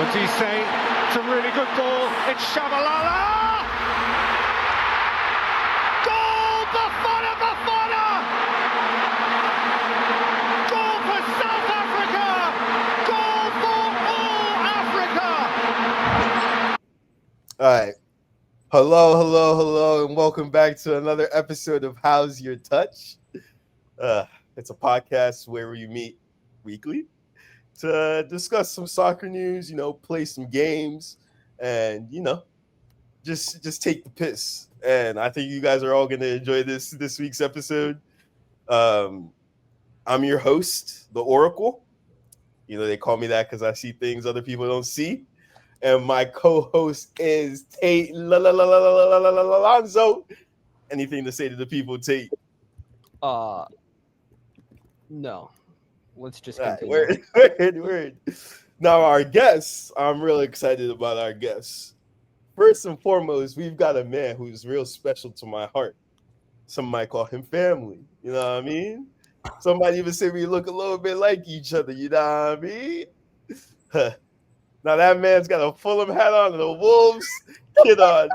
What do you say? It's a really good ball. It's Shabalala! Goal! Bafana, Bafana! Goal for South Africa! Goal for all Africa! All right. Hello, and welcome back to another episode of How's Your Touch? It's a podcast where we meet weekly to discuss some soccer news, play some games, and just take the piss. And I think you guys are all gonna enjoy this week's episode. I'm your host, the Oracle. They call me that because I see things other people don't see. And my co-host is Tate Alonso. Anything to say to the people, Tate? No. Let's just continue. Word. Now, our guests, I'm really excited about our guests. First and foremost, we've got a man who's real special to my heart. Some might call him family. You know what I mean? Somebody even say we look a little bit like each other. You know what I mean? Now, that man's got a Fulham hat on and a Wolves kid on.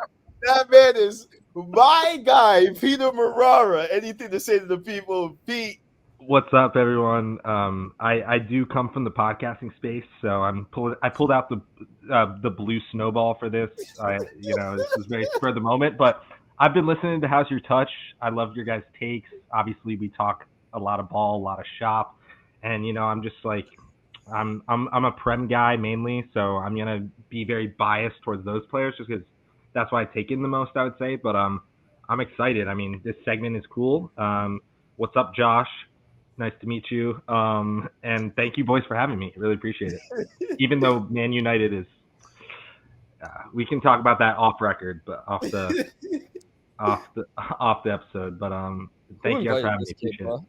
That man is my guy, Peter Marara. Anything to say to the people, Pete? What's up, everyone? I do come from the podcasting space, so I pulled out the blue snowball for this. This was very spur of the moment, but I've been listening to How's Your Touch. I love your guys' takes. Obviously, we talk a lot of ball, a lot of shop, and I'm just like I'm a Prem guy mainly, so I'm gonna be very biased towards those players just because that's why I take in the most, I would say. But I'm excited. I mean, this segment is cool. What's up, Josh? Nice to meet you. And thank you, boys, for having me. Really appreciate it. Even though Man United is, we can talk about that off record, but off the episode. But thank you guys for having me. Appreciate it.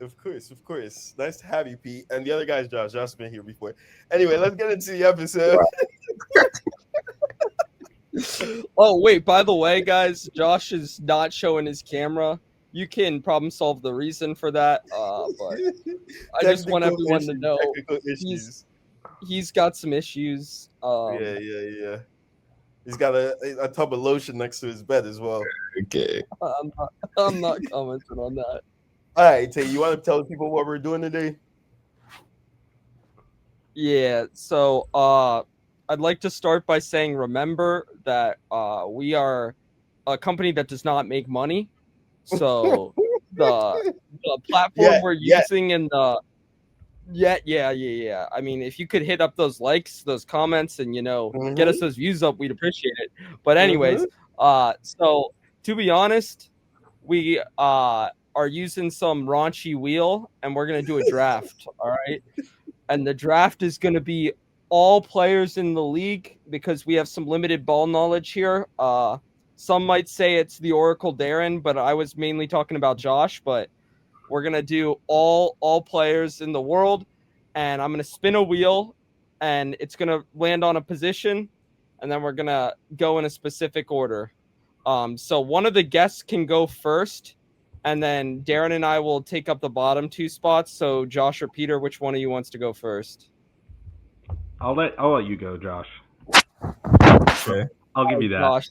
Of course. Nice to have you, Pete. And the other guy's Josh. Josh's been here before. Anyway, let's get into the episode. Oh, wait, by the way, guys, Josh is not showing his camera. You can problem solve the reason for that, but I just want everyone to know he's got some issues. Yeah. He's got a tub of lotion next to his bed as well. Okay. I'm not commenting on that. All right, Tay, you want to tell people what we're doing today? Yeah, so I'd like to start by saying, remember that we are a company that does not make money. So the platform we're using in the yeah. I mean, if you could hit up those likes, those comments, and get us those views up, we'd appreciate it. But anyways, so to be honest, we are using some raunchy wheel, and we're gonna do a draft. All right, and the draft is gonna be all players in the league because we have some limited ball knowledge here. Some might say it's the Oracle Darren, but I was mainly talking about Josh. But we're going to do all players in the world, and I'm going to spin a wheel, and it's going to land on a position, and then we're going to go in a specific order. So one of the guests can go first, and then Darren and I will take up the bottom two spots. So Josh or Peter, which one of you wants to go first? I'll let you go, Josh. Okay. I'll give you that. Josh,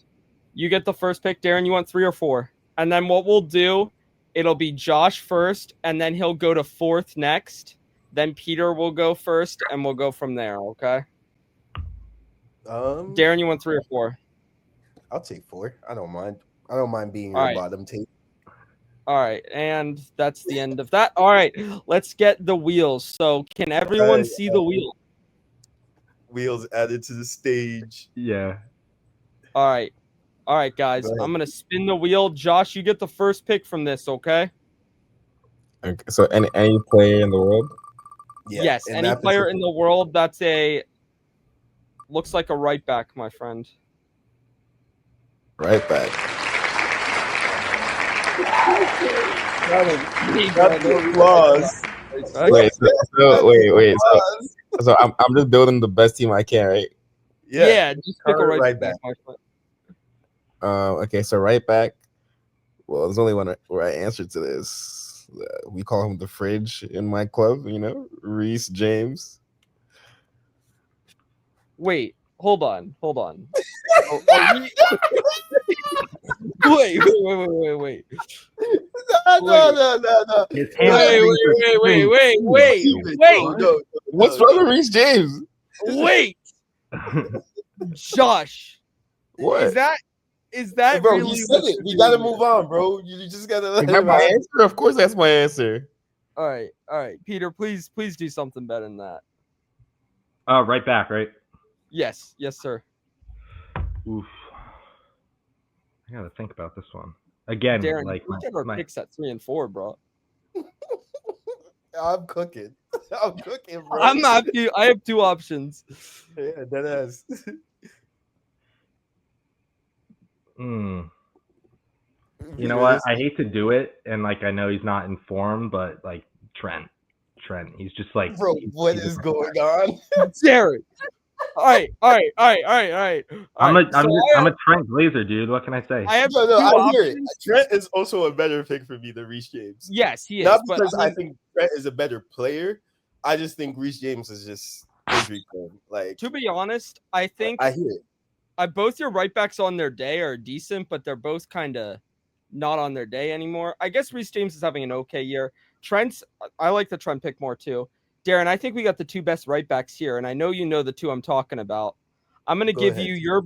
you get the first pick. Darren, you want 3 or 4? And then what we'll do, it'll be Josh first, and then he'll go to fourth next. Then Peter will go first, and we'll go from there, okay? Darren, you want 3 or 4? I'll take 4. I don't mind being your bottom tape. All right, and that's the end of that. All right, let's get the wheels. So can everyone see the wheel? Wheels added to the stage. Yeah. All right, guys. I'm going to spin the wheel. Josh, you get the first pick from this, okay? Okay. So any player in the world? Yeah, yes, any player in the world that's looks like a right back, my friend. Right back. That's applause. Wait. So I'm just building the best team I can, right? Yeah, just pick a right back, my friend. Okay, so right back. Well, there's only one right answer to this. We call him the fridge in my club, Reece James. Wait, hold on. Are we... Wait. No. His Wait. No. What's wrong with Reece James? Wait, Josh. What? Is that Bro, really? he said it. We gotta move on, bro. You just gotta let Is that him my out. answer? Of course, that's my answer. All right, Peter. Please do something better than that. Right back, right? Yes, sir. Oof. I gotta think about this one again. Darren, Like we get our picks at 3 and 4, bro. I'm cooking, bro. I'm not. I have 2 options. Yeah, that is. You know what? I hate to do it, and like I know he's not in form, but like Trent, he's just like, Bro, what is going on? Darren. All right. I'm a Trent Glazer, dude. What can I say? I have No, 2 I options. hear it. Trent is also a better pick for me than Reece James. Yes, he is. Not But because I think Trent is a better player. I just think Reece James is just injury prone. Like, to be honest, I think I hear it. both your right backs on their day are decent, but they're both kind of not on their day anymore. I guess Reece James is having an okay year. I like the Trent pick more too. Darren, I think we got the 2 best right backs here, and I know you know the 2 I'm talking about. I'm gonna give you your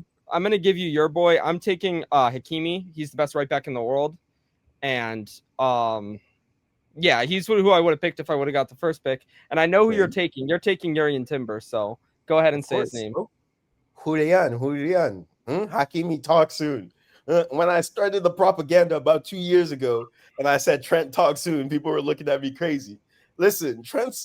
boy. I'm taking Hakimi. He's the best right back in the world, and yeah, he's who I would have picked if I would have got the first pick. And I know who you're taking. You're taking Jurrien Timber. So go ahead and say his name. Julian. Hakimi, talk soon. When I started the propaganda about 2 years ago, and I said Trent talk soon, people were looking at me crazy. Listen, Trent,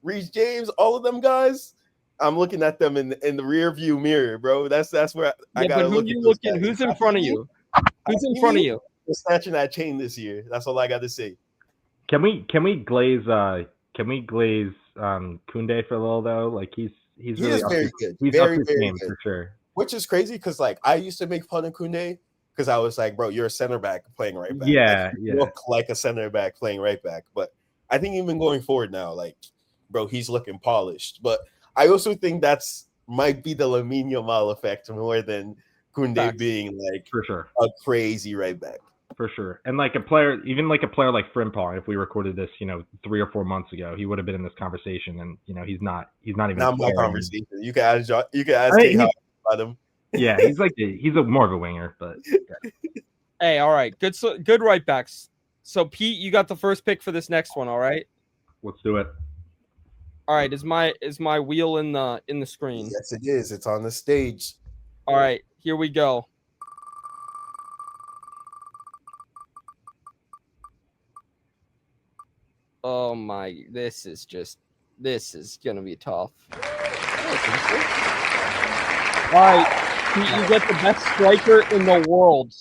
Reece James, all of them guys, I'm looking at them in the rear view mirror, bro. That's where I gotta look. Who's in front of you? Who's in front of you? We're snatching that chain this year. That's all I got to say. Can we glaze Koundé for a little though? Like he's really very good. He's very up his game good for sure. Which is crazy because like I used to make fun of Koundé because I was like, bro, you're a center back playing right back. Yeah, like, you look like a center back playing right back. But I think even going forward now, like, bro, he's looking polished. But I also think that's might be the Lamine Yamal effect more than Koundé being like for sure a crazy right back. For sure. And like a player like Frimpong, if we recorded this, 3 or 4 months ago, he would have been in this conversation. And he's not even not my conversation. You can ask K-Hop about him. Yeah, he's more of a winger, but yeah. Hey, all right. Good right backs. So Pete, you got the first pick for this next one, all right? Let's do it. All right, is my wheel in the screen? Yes, it is. It's on the stage. All right, here we go. Oh my, this is gonna be tough. All right, you get the best striker in the world.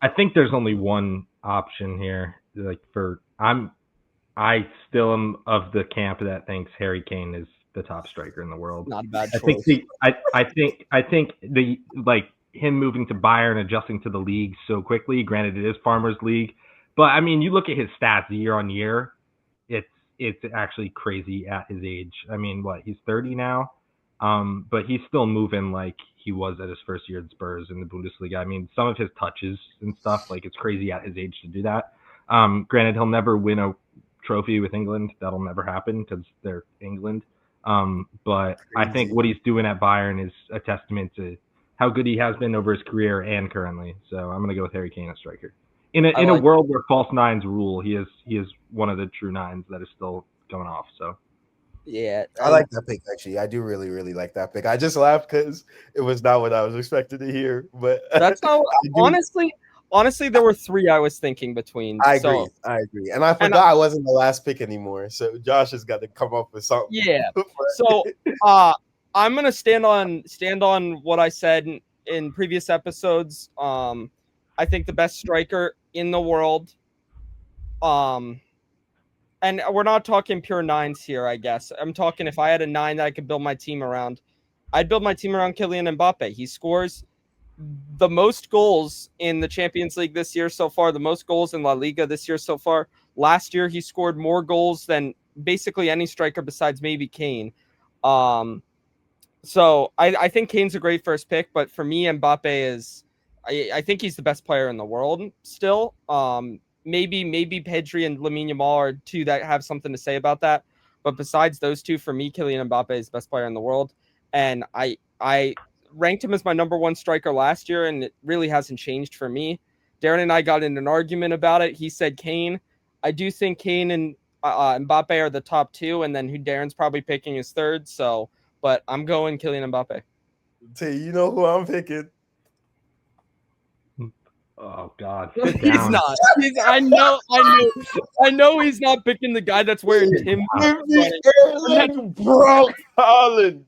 I think there's only one option here. I still am of the camp that thinks Harry Kane is the top striker in the world. Not a bad choice. I think him moving to Bayern, adjusting to the league so quickly. Granted, it is Farmers League, but I mean, you look at his stats year on year. It's actually crazy at his age. I mean, he's 30 now, but he's still moving like he was at his first year at Spurs in the Bundesliga. I mean, some of his touches and stuff, it's crazy at his age to do that. Granted, he'll never win a trophy with England. That'll never happen because they're England. But crazy. I think what he's doing at Bayern is a testament to how good he has been over his career and currently. So I'm going to go with Harry Kane as striker. In a world where false nines rule, he is one of the true nines that is still going off. So yeah, I like that pick actually. I do really, really like that pick. I just laughed because it was not what I was expecting to hear. But that's how honestly, there were 3 I was thinking between. I agree. And I forgot I wasn't the last pick anymore. So Josh has got to come up with something. Yeah. So I'm gonna stand on what I said in previous episodes. I think the best striker in the world. And we're not talking pure nines here, I guess. I'm talking if I had a 9 that I could build my team around, I'd build my team around Kylian Mbappé. He scores the most goals in the Champions League this year so far, the most goals in La Liga this year so far. Last year, he scored more goals than basically any striker besides maybe Kane. So I think Kane's a great first pick, but for me, Mbappe is. I think he's the best player in the world still. Maybe Pedri and Lamine Yamal are two that have something to say about that. But besides those two, for me, Kylian Mbappe is the best player in the world, and I ranked him as my number one striker last year, and it really hasn't changed for me. Darren and I got in an argument about it. He said Kane. I do think Kane and Mbappe are the top two, and then who Darren's probably picking is third. So, but I'm going Kylian Mbappe. Tay, you know who I'm picking? Oh God, He's sit down. not. I know he's not picking the guy that's wearing Tim. Bro, Haaland.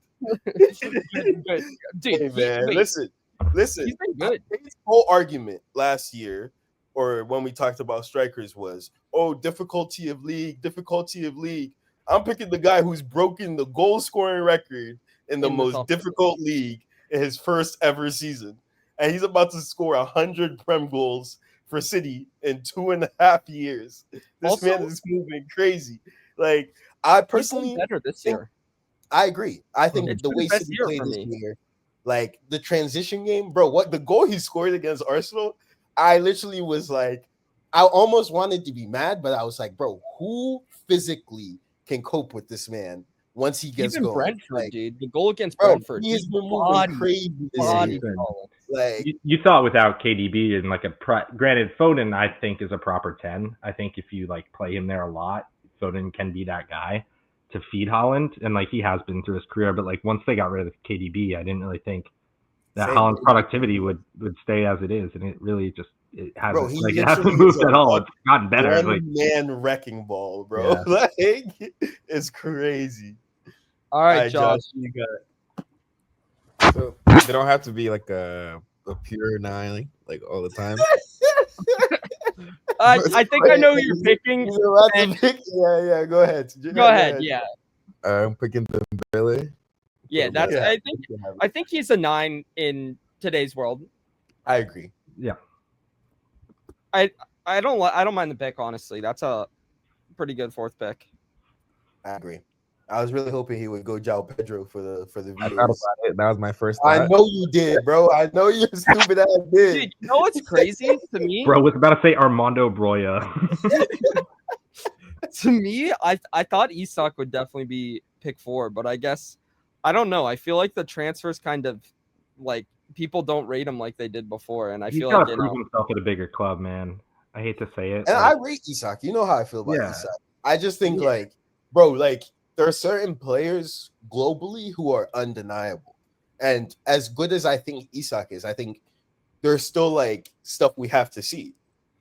Dude, Hey man, wait, listen. he's been good. His whole argument last year, or when we talked about strikers, was difficulty of league. I'm picking the guy who's broken the goal scoring record in the most top difficult league in his first ever season. And he's about to score 100 Prem goals for City in 2.5 years. This man is moving crazy. Like, I personally better this year. I agree. I think It's the been way the best City year played for this me. year, like the transition game, bro, what the goal he scored against Arsenal, I literally was like, I almost wanted to be mad, but I was like, bro, who physically can cope with this man once he gets Even going? Brentford, Like, dude. The goal against bro, Brentford. he's been moving crazy this year. Like, You saw it without KDB and like granted Foden I think is a proper 10. I think if you like play him there a lot, Foden can be that guy to feed Haaland, and like he has been through his career. But like once they got rid of KDB, I didn't really think that Haaland's productivity would stay as it is, and it really just it hasn't it hasn't moved at all. It's gotten better. One man wrecking ball, bro. Yeah. Like, it's crazy. All right, Josh. You got it. So they don't have to be like a pure 9 like all the time. I think I know who you're picking. Yeah. Go ahead. Go ahead. Yeah. I'm picking Dembele. Yeah, that's. Yeah. I think he's a 9 in today's world. I agree. Yeah. I don't mind the pick, honestly. That's a pretty good fourth pick. I agree. I was really hoping he would go João Pedro for the I viewers. thought about it. That was my first I thought. know you did, bro. I know you stupid ass did. Dude, you know what's crazy to me? Bro was about to say Armando Broya. To me, I thought Isak would definitely be pick 4, but I guess I don't know. I feel like the transfers kind of like people don't rate him like they did before, and I He's feel got like to prove himself at a bigger club, man. I hate to say it. And I rate Isak. You know how I feel about Yeah. Isak. I just think like, bro, like there are certain players globally who are undeniable. And as good as I think Isak is, I think there's still like stuff we have to see.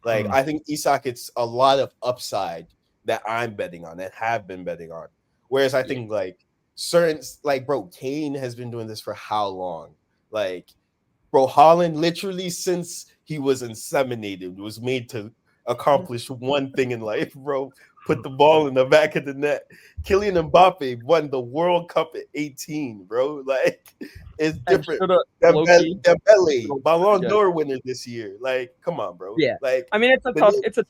Like I think Isak, it's a lot of upside that I'm betting on and have been betting on. Whereas I think like certain, like, bro, Kane has been doing this for how long? Like, bro, Haaland literally since he was inseminated was made to accomplish one thing in life, bro. Put the ball in the back of the net. Kylian Mbappe won the World Cup at 18, bro. Like, it's different. Dembele, Ballon d'Or winner this year. Like, come on, bro. Yeah. Like, I mean, it's a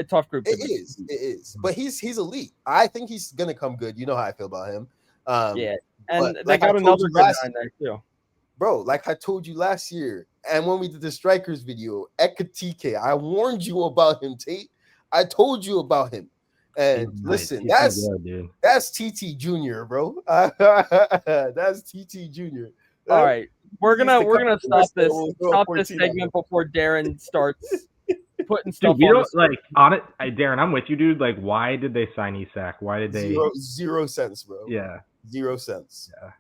tough group. It is. But he's elite. I think he's gonna come good. You know how I feel about him. And they got another good 9 there too. Bro, like I told you last year, and when we did the strikers video, Ekatike, I warned you about him, Tate. I told you about him. And listen, that's TT Junior, bro. That's TT Junior. All right, we're gonna stop this segment before Darren starts putting stuff. Dude, we don't like on it. Darren, I'm with you, dude. Like, why did they sign Isak? Why did they? 0 cents, bro. Yeah, 0 cents. Yeah.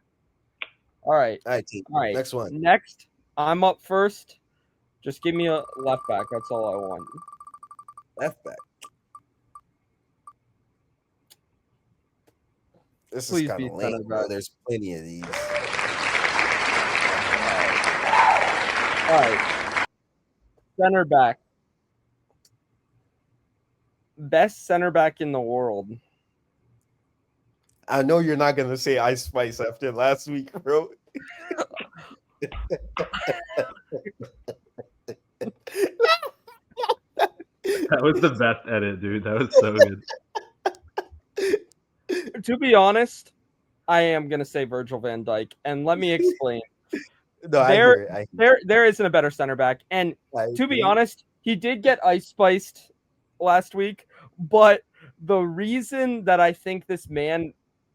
All right. All right. Next one. Next, I'm up first. Just give me a left back. That's all I want. Left back. This Please is kind of lame, bro. There's plenty of these. All right. Center back. Best center back in the world. I know you're not gonna say Ice Spice after last week, bro. That was the best edit, dude. That was so good. To be honest, I am gonna say Virgil van Dijk, and let me explain. No, I hear it. There isn't a better center back, and to be honest, he did get ice spiced last week, but the reason that I think this man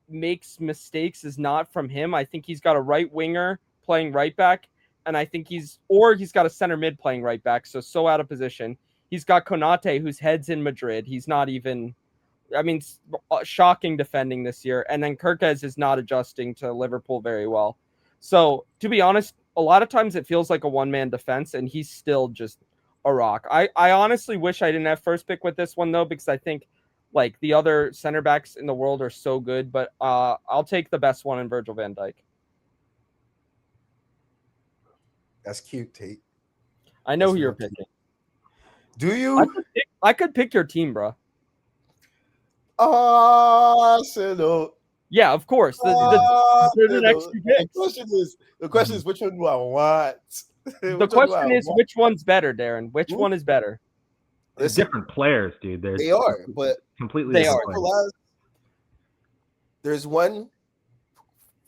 makes mistakes is not from him. I think he's got a right winger playing right back, and I think he's got a center mid playing right back, so out of position. He's got Konate, whose head's in Madrid. He's not even, I mean, shocking defending this year, and then Kirkez is not adjusting to Liverpool very well. So, to be honest, a lot of times it feels like a one-man defense, and he's still just a rock. I honestly wish I didn't have first pick with this one, though, because I think like the other center backs in the world are so good, but I'll take the best one in Virgil van Dijk. That's cute, Tate. I know who you're picking. Do you? I could pick your team, bro. Arsenal. Yeah, of course. The next few picks. The question is, which one do I want? The question is, which one's better, Darren? Which one is better? They're different players, dude. They are, but completely they different are. players. There's one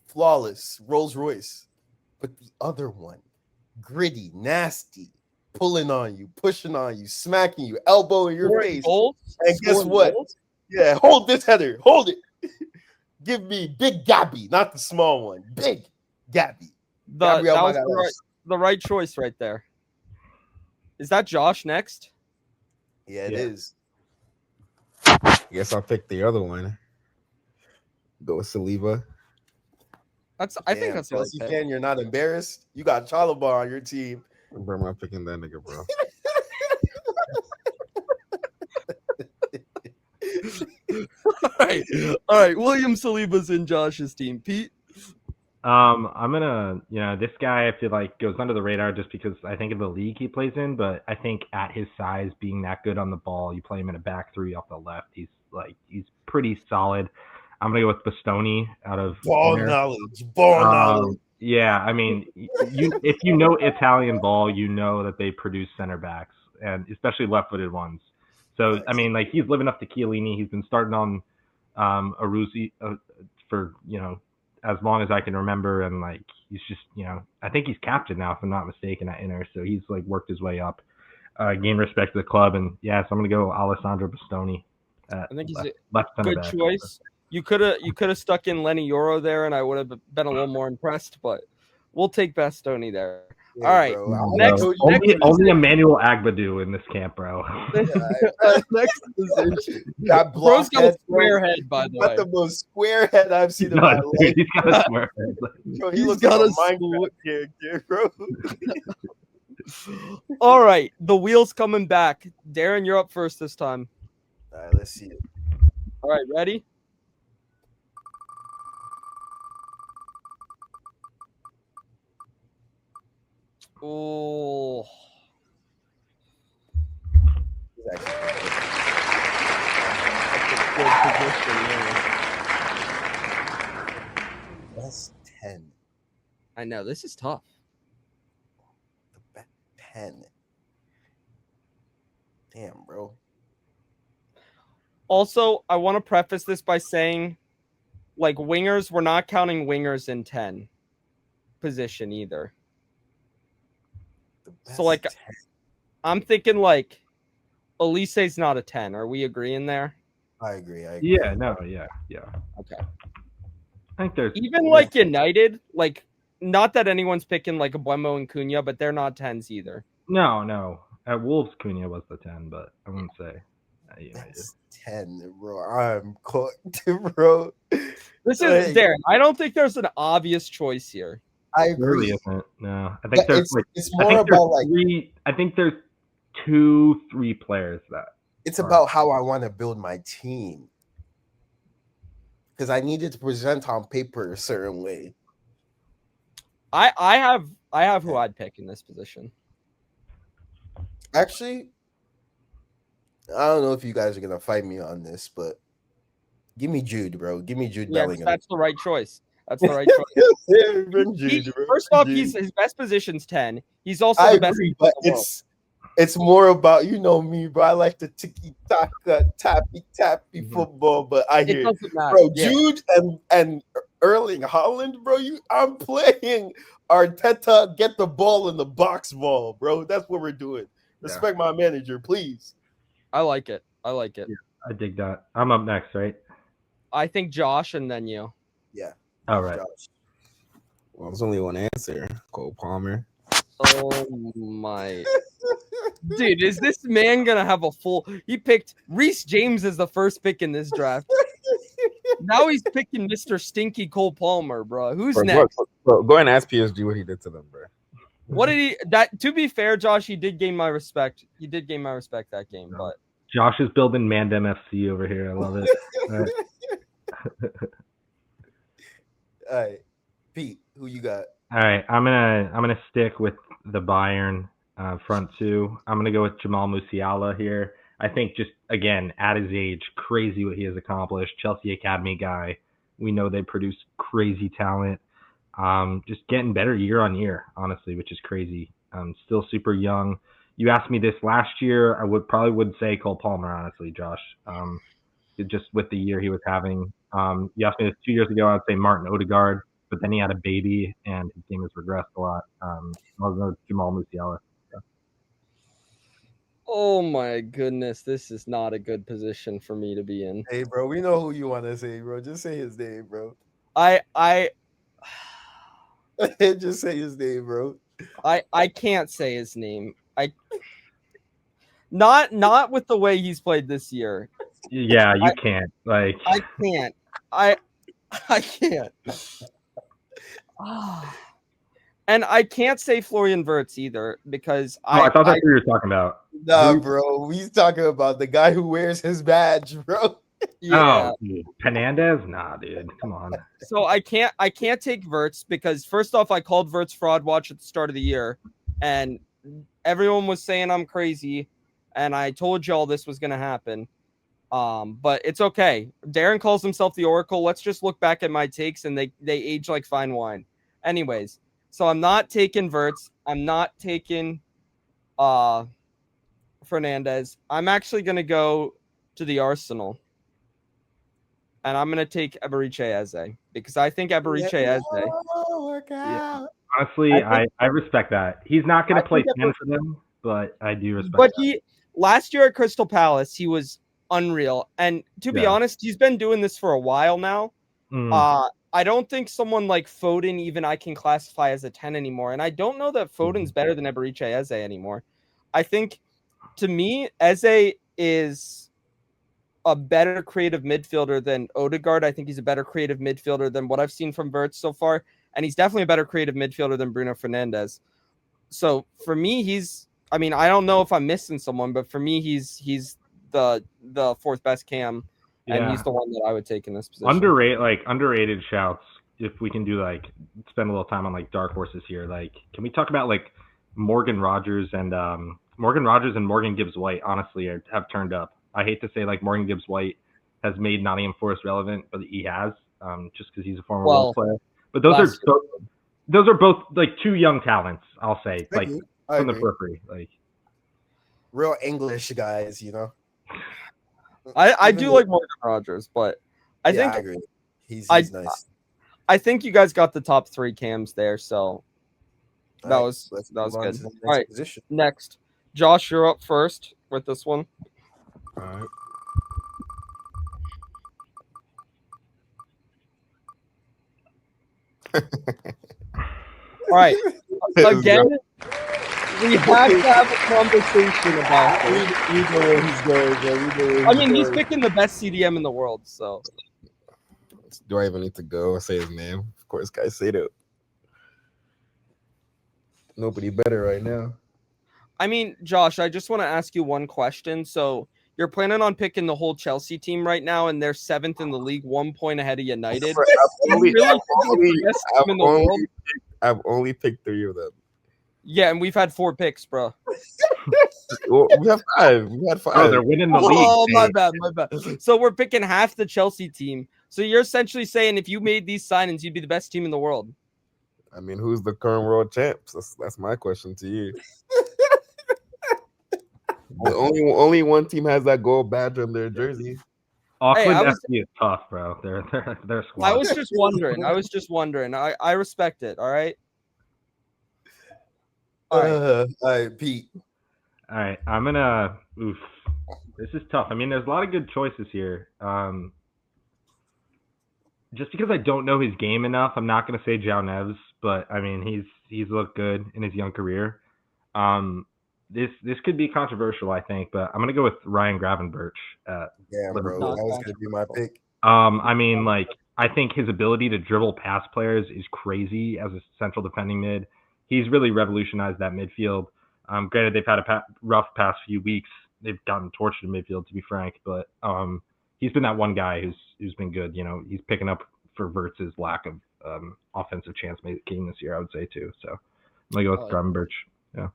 flawless Rolls Royce, but the other one gritty, nasty, pulling on you, pushing on you, smacking you, elbow in your face. And guess what? Yeah, hold this header. Hold it. Give me Big Gabby, not the small one. Big Gabby. That was the right choice right there. Is that Josh next? Yeah, it is. I guess I'll pick the other one. Go with Saliba. I think that's Chelsea fan. You're not embarrassed. You got Chalobah on your team. Bro, I'm not picking that nigga, bro. All right. William Saliba's in Josh's team. Pete? I'm gonna, this guy I feel like goes under the radar just because I think of the league he plays in, but I think at his size, being that good on the ball, you play him in a back three off the left. He's pretty solid. I'm gonna go with Bastoni out of ball knowledge. Yeah, I mean, if you know Italian ball, you know that they produce center backs, and especially left-footed ones. So I mean, like, he's living up to Chiellini. He's been starting on Aruzi for as long as I can remember, and like he's just I think he's captain now, if I'm not mistaken, at Inter. So he's like worked his way up, gained respect to the club, and so I'm gonna go Alessandro Bastoni. I think he's left a good choice. You could have stuck in Lenny Yoro there, and I would have been a little more impressed. But we'll take Bastoni there. Yeah, all right. Bro. Only Emmanuel Agbadu in this camp, bro. Next position. Bro's got a square head, by the way. Got the most square head I've seen in my life. He's got a square head. Bro, he looks like a Minecraft character, bro. All right, the wheel's coming back. Darren, you're up first this time. All right, let's see it. All right, ready? Oh. Best 10. I know, this is tough. The best 10. Damn, bro. Also, I want to preface this by saying, like, wingers, we're not counting wingers in 10 position either. So, like, 10. I'm thinking, like, Elise's not a 10. Are we agreeing there? I agree. Yeah, no, yeah. Okay. I think there's... Even, like, United, like, not that anyone's picking, like, Buemo and Cunha, but they're not 10s either. No. At Wolves, Cunha was the 10, but I wouldn't say United. That's 10, bro. I'm cooked, bro. This is, Darren, I don't think there's an obvious choice here. I agree. Really isn't. No, I think there's it's more about like I think there's 2-3 players that it's about how I want to build my team, because I needed to present on paper a certain way. I have who I'd pick in this position. Actually, I don't know if you guys are gonna fight me on this, but give me Jude, bro. Give me Jude Bellingham. That's the right choice. That's the right choice. First off, his best position's 10. He's also the best. But it's more about, you know me, bro. I like the tiki taka tappy football, but I hear it doesn't matter. Bro, Jude and Erling Haaland, bro. I'm playing Arteta. Get the ball in the box ball, bro. That's what we're doing. Respect my manager, please. I like it. Yeah, I dig that. I'm up next, right? I think Josh and then you. Yeah. All right. Josh. Well, there's only one answer. Cole Palmer. Oh my. Dude, is this man gonna have a full? He picked Reece James as the first pick in this draft. Now he's picking Mr. Stinky Cole Palmer, bro. Who's next? Go and ask PSG what he did to them, bro. What did he? That to be fair, Josh, he did gain my respect. He did gain my respect that game, but Josh is building Mandem FC over here. I love it. All right. All right, Pete, who you got? All right, I'm gonna stick with the Bayern front two. I'm gonna go with Jamal Musiala here. I think just again at his age, crazy what he has accomplished. Chelsea academy guy. We know they produce crazy talent. Just getting better year on year, honestly, which is crazy. Still super young. You asked me this last year, I would say Cole Palmer, honestly, Josh. Just with the year he was having. You asked me this 2 years ago, I would say Martin Odegaard, but then he had a baby and his game has regressed a lot. Jamal Musiala. oh my goodness, this is not a good position for me to be in. Hey, bro, we know who you want to say, bro. Just say his name, bro. Just say his name, bro. I can't say his name. Not with the way he's played this year. Yeah, you can't. Like I can't. I can't. And I can't say Florian Wirtz either because I thought that's what you were talking about. Nah, bro. He's talking about the guy who wears his badge, bro. Yeah. Oh, dude. Hernandez? Nah, dude. Come on. So I can't take Wirtz because first off, I called Wirtz fraud watch at the start of the year, and everyone was saying I'm crazy, and I told y'all this was gonna happen. But it's okay. Darren calls himself the Oracle. Let's just look back at my takes, and they age like fine wine. Anyways, so I'm not taking Wirtz. I'm not taking Fernandez. I'm actually gonna go to the Arsenal. And I'm going to take Eberiche Eze because I think Eberiche Eze. Yeah. Honestly, I respect that. He's not going to play 10 for them, but I do respect that. Last year at Crystal Palace, he was unreal. And to be honest, he's been doing this for a while now. I don't think someone like Foden even I can classify as a 10 anymore. And I don't know that Foden's better than Eberiche Eze anymore. I think, to me, Eze is a better creative midfielder than Odegaard. I think he's a better creative midfielder than what I've seen from Wirtz so far. And he's definitely a better creative midfielder than Bruno Fernandes. So for me, I don't know if I'm missing someone, but for me, he's the fourth best cam. And he's the one that I would take in this position. Underrated shouts. If we can spend a little time on dark horses here, can we talk about Morgan Rogers and Morgan Gibbs White, honestly, have turned up. I hate to say Morgan Gibbs White has made Nottingham Forest relevant, but he has just because he's a former Wolves player. But those are both two young talents, I'll say, from the periphery, real English guys, you know. I do like Morgan Rogers, but I think I agree. He's nice. I think you guys got the top three cams there, so that was good. All right, next, Josh, you're up first with this one. All right. All right. Again, we have to have a conversation about this. We know where he's going, bro. He's picking the best CDM in the world, so. Do I even need to go say his name? Of course, Caicedo. Nobody better right now. Josh, I just want to ask you one question. So you're planning on picking the whole Chelsea team right now, and they're 7th in the league, 1 point ahead of United. I've only picked 3 of them. Yeah, and we've had 4 picks, bro. Well, we have 5. We had 5. Oh, they're winning the league. Oh, my bad. So we're picking half the Chelsea team. So you're essentially saying if you made these signings, you'd be the best team in the world. Who's the current world champs? That's my question to you. The only one team has that gold badge on their jersey. Auckland I was- FC is tough, bro. They're squad. I was just wondering. I respect it. All right. All right. All right, Pete. All right, I'm gonna. Oof, this is tough. I mean, there's a lot of good choices here. Just because I don't know his game enough, I'm not gonna say João Neves, but I mean, he's looked good in his young career. This could be controversial, I think, but I'm gonna go with Ryan Gravenberch at Yeah, bro. Liverpool. That was gonna be my pick. I mean, like, I think his ability to dribble past players is crazy as a central defending mid. He's really revolutionized that midfield. Granted, they've had a rough past few weeks. They've gotten tortured in midfield, to be frank, but he's been that one guy who's been good. You know, he's picking up for Wirtz's lack of offensive chance making this year, I would say, too. So I'm going to go with Gravenberch. Yeah.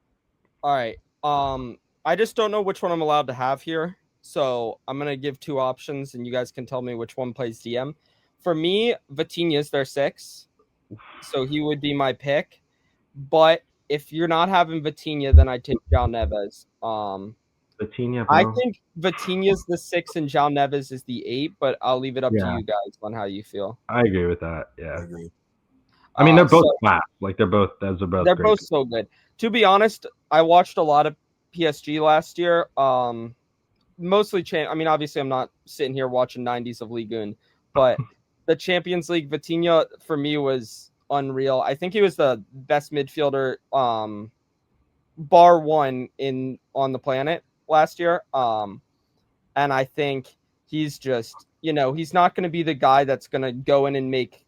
All right. I just don't know which one I'm allowed to have here. So I'm going to give two options, and you guys can tell me which one plays DM. For me, Vitinha's their 6. So he would be my pick. But if you're not having Vitinha, then I take João Neves. Vitinha, bro. I think Vitinha's the 6 and João Neves is the 8, but I'll leave it up to you guys on how you feel. I agree with that. Yeah. I agree. I mean, they're both class. Like, they're both They're great. both so good. To be honest, I watched a lot of PSG last year. Mostly, I mean, obviously, I'm not sitting here watching 90s of Ligue 1, but the Champions League, Vitinha, for me, was unreal. I think he was the best midfielder, bar one on the planet last year. And I think he's just, he's not going to be the guy that's going to go in and make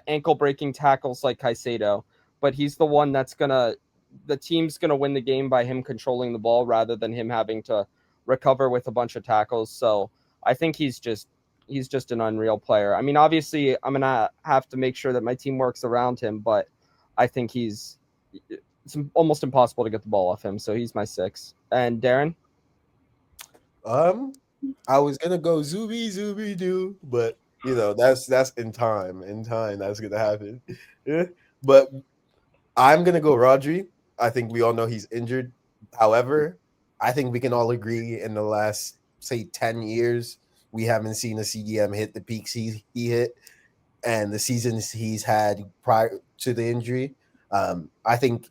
ankle breaking tackles like Caicedo, but he's the one that's the team's going to win the game by him controlling the ball rather than him having to recover with a bunch of tackles. So I think he's just an unreal player. I mean, obviously I'm going to have to make sure that my team works around him, but I think it's almost impossible to get the ball off him. So he's my 6. And Darren? I was gonna go Zuby Doo, but that's in time. In time, that's gonna happen. Yeah. But I'm gonna go Rodri. I think we all know he's injured. However, I think we can all agree in the last, say, 10 years, we haven't seen a CDM hit the peaks he hit and the seasons he's had prior to the injury. I think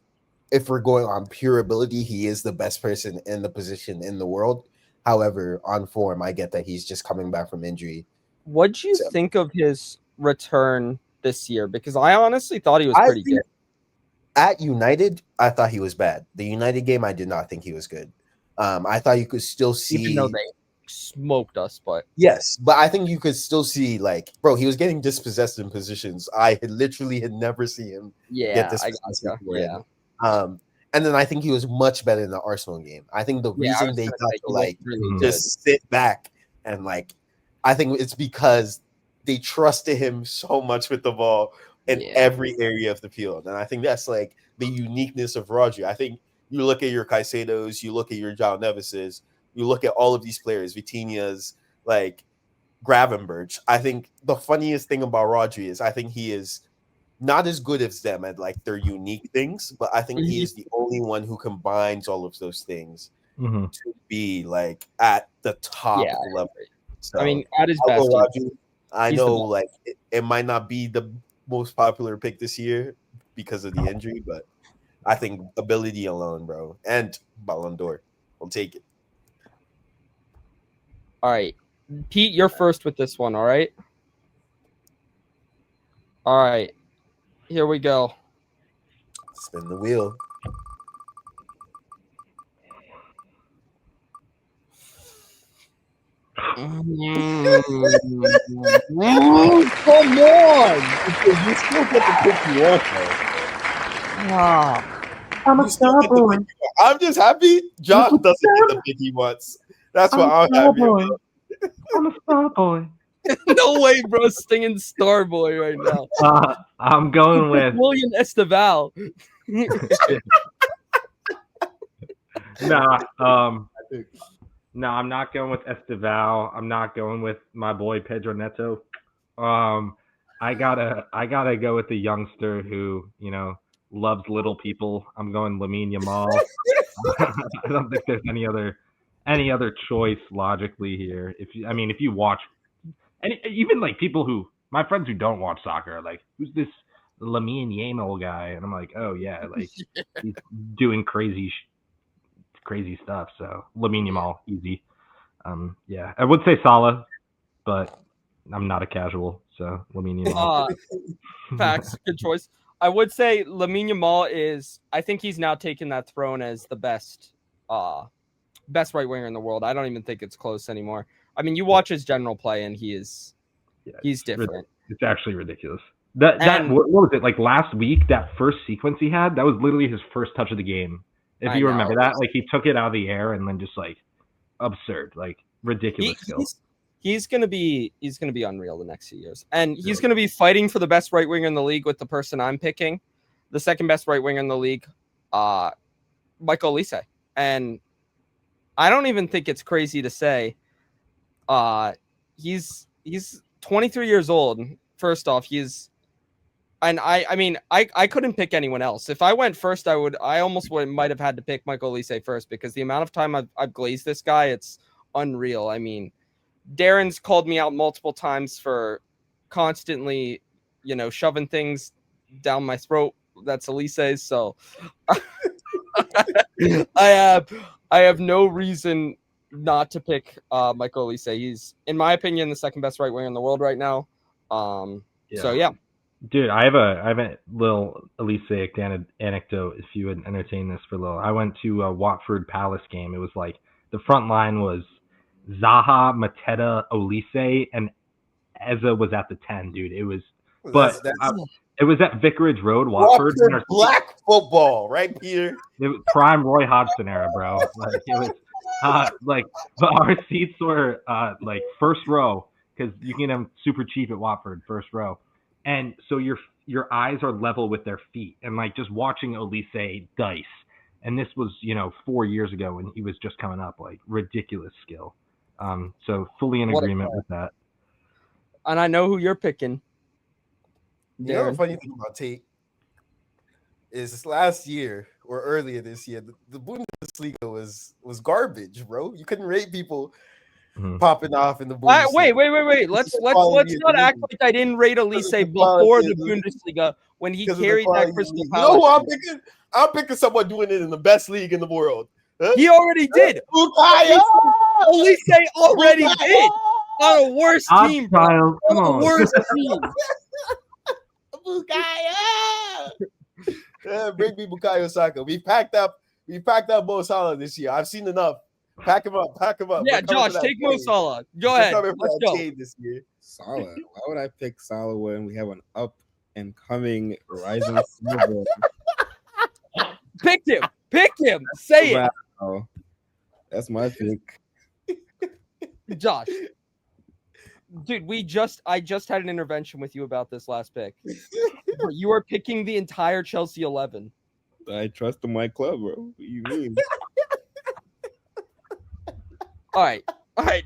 if we're going on pure ability, he is the best person in the position in the world. However, on form, I get that he's just coming back from injury. What'd you think of his return this year? Because I honestly thought he was pretty good. At United, I thought he was bad. The United game, I did not think he was good. I thought you could still see, even though they smoked us, but yes, but I think you could still see, like, bro, he was getting dispossessed in positions I had never seen him get dispossessed before. Yeah. And then I think he was much better in the Arsenal game. I think the reason they got to really just sit back and I think it's because they trusted him so much with the ball in every area of the field. And I think that's the uniqueness of Rodri. I think you look at your Caicedos, you look at your João Neveses, you look at all of these players, Vitinha's, Gravenberch. I think the funniest thing about Rodri is I think he is not as good as them at their unique things, but I think he is the only one who combines all of those things to be at the top level. So, I mean, at his best, I know it might not be the most popular pick this year because of the injury, but I think ability alone, bro, and Ballon d'Or, we'll take it. All right, Pete, you're first with this one. All right. All right. Here we go. Spin the wheel. Come on! You still get the pick you want, though. I'm a star boy. I'm just happy John doesn't get the pick he wants. That's what I'm happy about. I'm a star boy. No way, bro. Stinging Starboy right now. I'm going with William Esteval. No, I'm not going with Esteval. I'm not going with my boy Pedro Neto. I gotta go with the youngster who loves little people. I'm going Lamine Yamal. I don't think there's any other choice logically here. If you watch And even like people who, my friends who don't watch soccer, are like, who's this Lamine Yamal guy? And I'm like, oh yeah, like he's doing crazy stuff. So Lamine Yamal, easy. Yeah, I would say Salah, but I'm not a casual, so Lamine Yamal. Facts, good choice. I would say Lamine Yamal is. I think he's now taken that throne as the best right winger in the world. I don't even think it's close anymore. I mean, you watch his general play, and he's different. It's actually ridiculous. What was it like last week? That first sequence he had, that was literally his first touch of the game. If you remember that, like he took it out of the air and then just like absurd, like ridiculous skill. He's gonna be unreal the next few years, and he's gonna be fighting for the best right winger in the league with the person I'm picking, the second best right winger in the league, Michael Olise. And I don't even think it's crazy to say, he's 23 years old. First off, I couldn't pick anyone else. If I went first, I might have had to pick Michael Olise first, because the amount of time I've glazed this guy, it's unreal. I mean, Darren's called me out multiple times for constantly, shoving things down my throat. That's Olise's. So I have no reason not to pick Michael Olise. He's, in my opinion, the second best right winger in the world right now. So yeah. Dude, I have a little Olise anecdote if you would entertain this for a little. I went to a Watford Palace game. It was like the front line was Zaha, Mateta, Olise, and Eza was at the 10, dude. It was, it was at Vicarage Road, Watford. Black football, right, Peter? It was prime Roy Hodgson era, bro. Like it was, but our seats were like first row, because you can get them super cheap at Watford, first row, and so your eyes are level with their feet, and like just watching Olise dice. And this was 4 years ago when he was just coming up, like ridiculous skill. So fully in agreement with that. And I know who you're picking. You know the funny thing about Tate is this last year or earlier this year, the Bundesliga was garbage, bro. You couldn't rate people popping off in the Bundesliga. Wait. Let's not act like I didn't rate Olise before the Bundesliga when he carried that Crystal Palace. You know who I'm picking? I'm picking someone doing it in the best league in the world. Huh? He already did. Olise already did on a worse team, bro. Come on. A worse team. Bukayo! Bring me Bukayo Saka. We packed up Mo Salah this year. I've seen enough. Pack him up. Yeah, Josh, take Mo Salah. Go ahead. Let's go. This year. Salah. Why would I pick Salah when we have an up and coming rising snowball? Pick him. Say it. Wow. That's my pick. Josh. Dude, I just had an intervention with you about this last pick. You are picking the entire Chelsea 11. I trust in my club, bro. What do you mean? All right.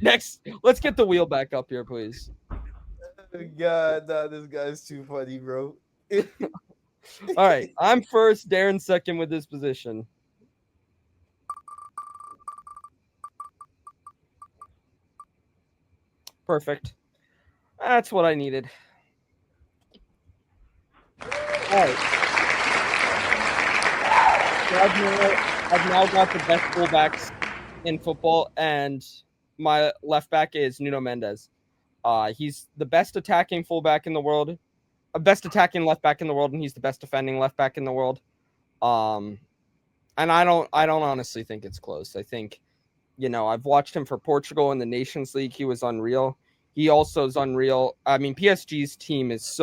Next, let's get the wheel back up here, please. God, no, this guy's too funny, bro. All right, I'm first, Darren second with this position. Perfect. That's what I needed. All right. So I've now got the best fullbacks in football, and my left back is Nuno Mendes. He's the best attacking fullback in the world, best attacking left back in the world, and he's the best defending left back in the world. And I don't honestly think it's close. I think, I've watched him for Portugal in the Nations League. He was unreal. He also is unreal. I mean, PSG's team is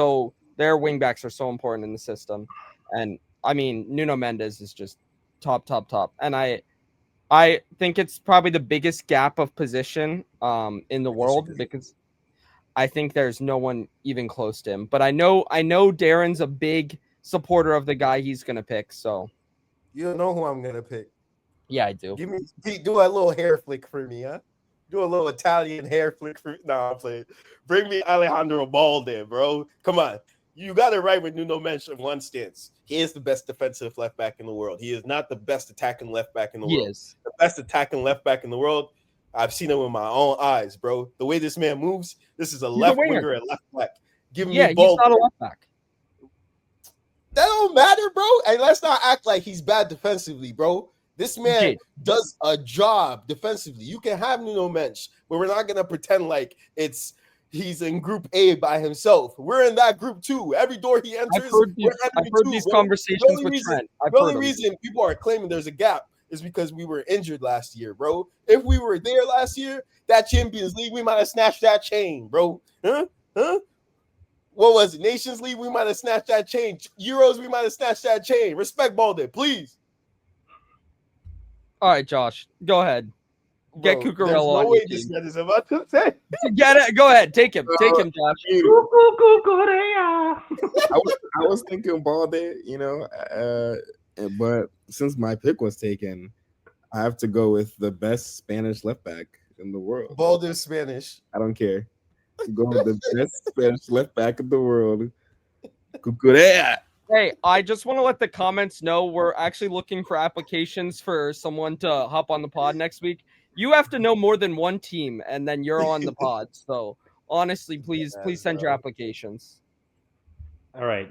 their wingbacks are so important in the system. And I mean, Nuno Mendes is just top. And I think it's probably the biggest gap of position in the world, because I think there's no one even close to him. But I know Darren's a big supporter of the guy he's going to pick. So you don't know who I'm going to pick. Yeah, I do. Do a little hair flick for me, huh? Do a little Italian hair flick for me. No, I'm playing. Bring me Alejandro Balde, bro. Come on. You got it right with Nuno mentioned one stance. He is the best defensive left back in the world. He is not the best attacking left back in the world. He is. The best attacking left back in the world, I've seen it with my own eyes, bro. The way this man moves, this is a He's a left winger. winger and left back. Give Yeah, me he's both. not a left back. That don't matter, bro. And let's not act like he's bad defensively, bro. This man Okay. does a job defensively. You can have Nuno Mensch, but we're not gonna pretend like he's in Group A by himself. We're in that group too. Every door he enters, I've heard these conversations with Trent. The only reason people are claiming there's a gap is because we were injured last year, bro. If we were there last year, that Champions League, we might have snatched that chain, bro. Huh? What was it? Nations League, we might have snatched that chain. Euros, we might have snatched that chain. Respect Balde, please. All right, Josh, go ahead. Get Bro, Cucurella there's no on way your this team. man is about to say. Get it. Go ahead. Take him. Take him, Josh. I was thinking Balde, but since my pick was taken, I have to go with the best Spanish left back in the world. Balde Spanish. I don't care. Go with the best Spanish left back in the world. Cucurella. Hey, I just want to let the comments know we're actually looking for applications for someone to hop on the pod next week. You have to know more than one team, and then you're on the pod. So honestly, please send your applications. All right,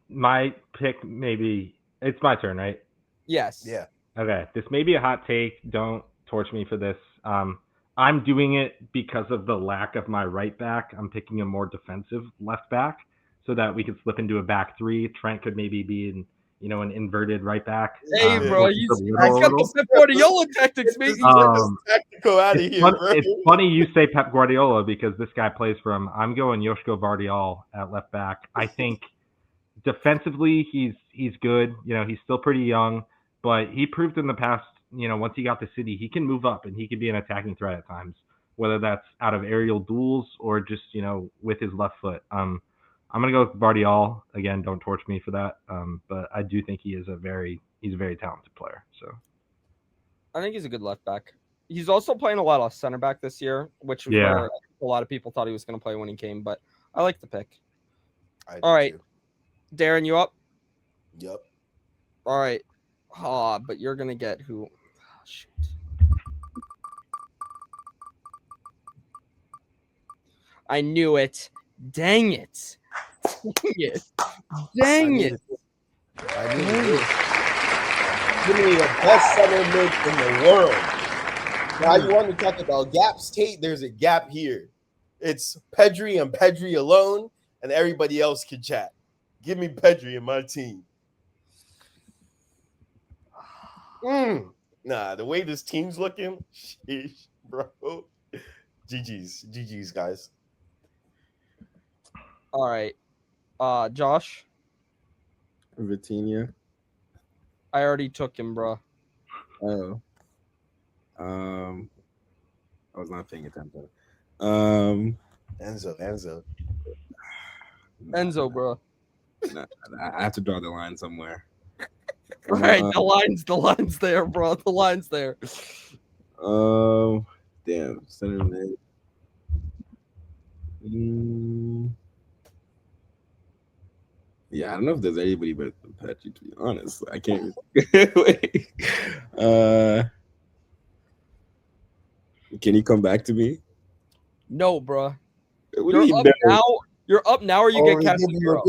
my pick maybe it's my turn, right? Yes. Yeah. Okay, this may be a hot take. Don't torch me for this. I'm doing it because of the lack of my right back. I'm picking a more defensive left back so that we could slip into a back three. Trent could maybe be an inverted right back. Hey, bro, he's got the Pep Guardiola tactics, mate. Tactical out of here, bro. It's funny you say Pep Guardiola because this guy plays for him. I'm going Joško Vardiol at left back. I think defensively he's good. He's still pretty young, but he proved in the past, once he got to City, he can move up and he can be an attacking threat at times, whether that's out of aerial duels or just, with his left foot. I'm going to go with Vardiol. Again, don't torch me for that. But I do think he's a very talented player. So I think he's a good left back. He's also playing a lot of center back this year, which is where a lot of people thought he was going to play when he came, but I like the pick. All right. Too. Darren, you up? Yep. All right. But you're going to get who? Oh, shoot. I knew it. Dang it. Dang it. I knew it. Give me the best center mid in the world. Now you want to talk about gaps, Tate? There's a gap here. It's Pedri and Pedri alone, and everybody else can chat. Give me Pedri in my team. Nah, the way this team's looking, sheesh, bro. GG's, guys. All right. Josh? Vitinha. I already took him, bro. Oh. I was not paying attention. Enzo, bro. Nah, I have to draw the line somewhere. All right, the line's there, bro. The line's there. Damn, center mid. Yeah, I don't know if there's anybody but Patrick, to be honest. I can't wait. Can you come back to me? No, bro. You're up now, or you get Casemiro.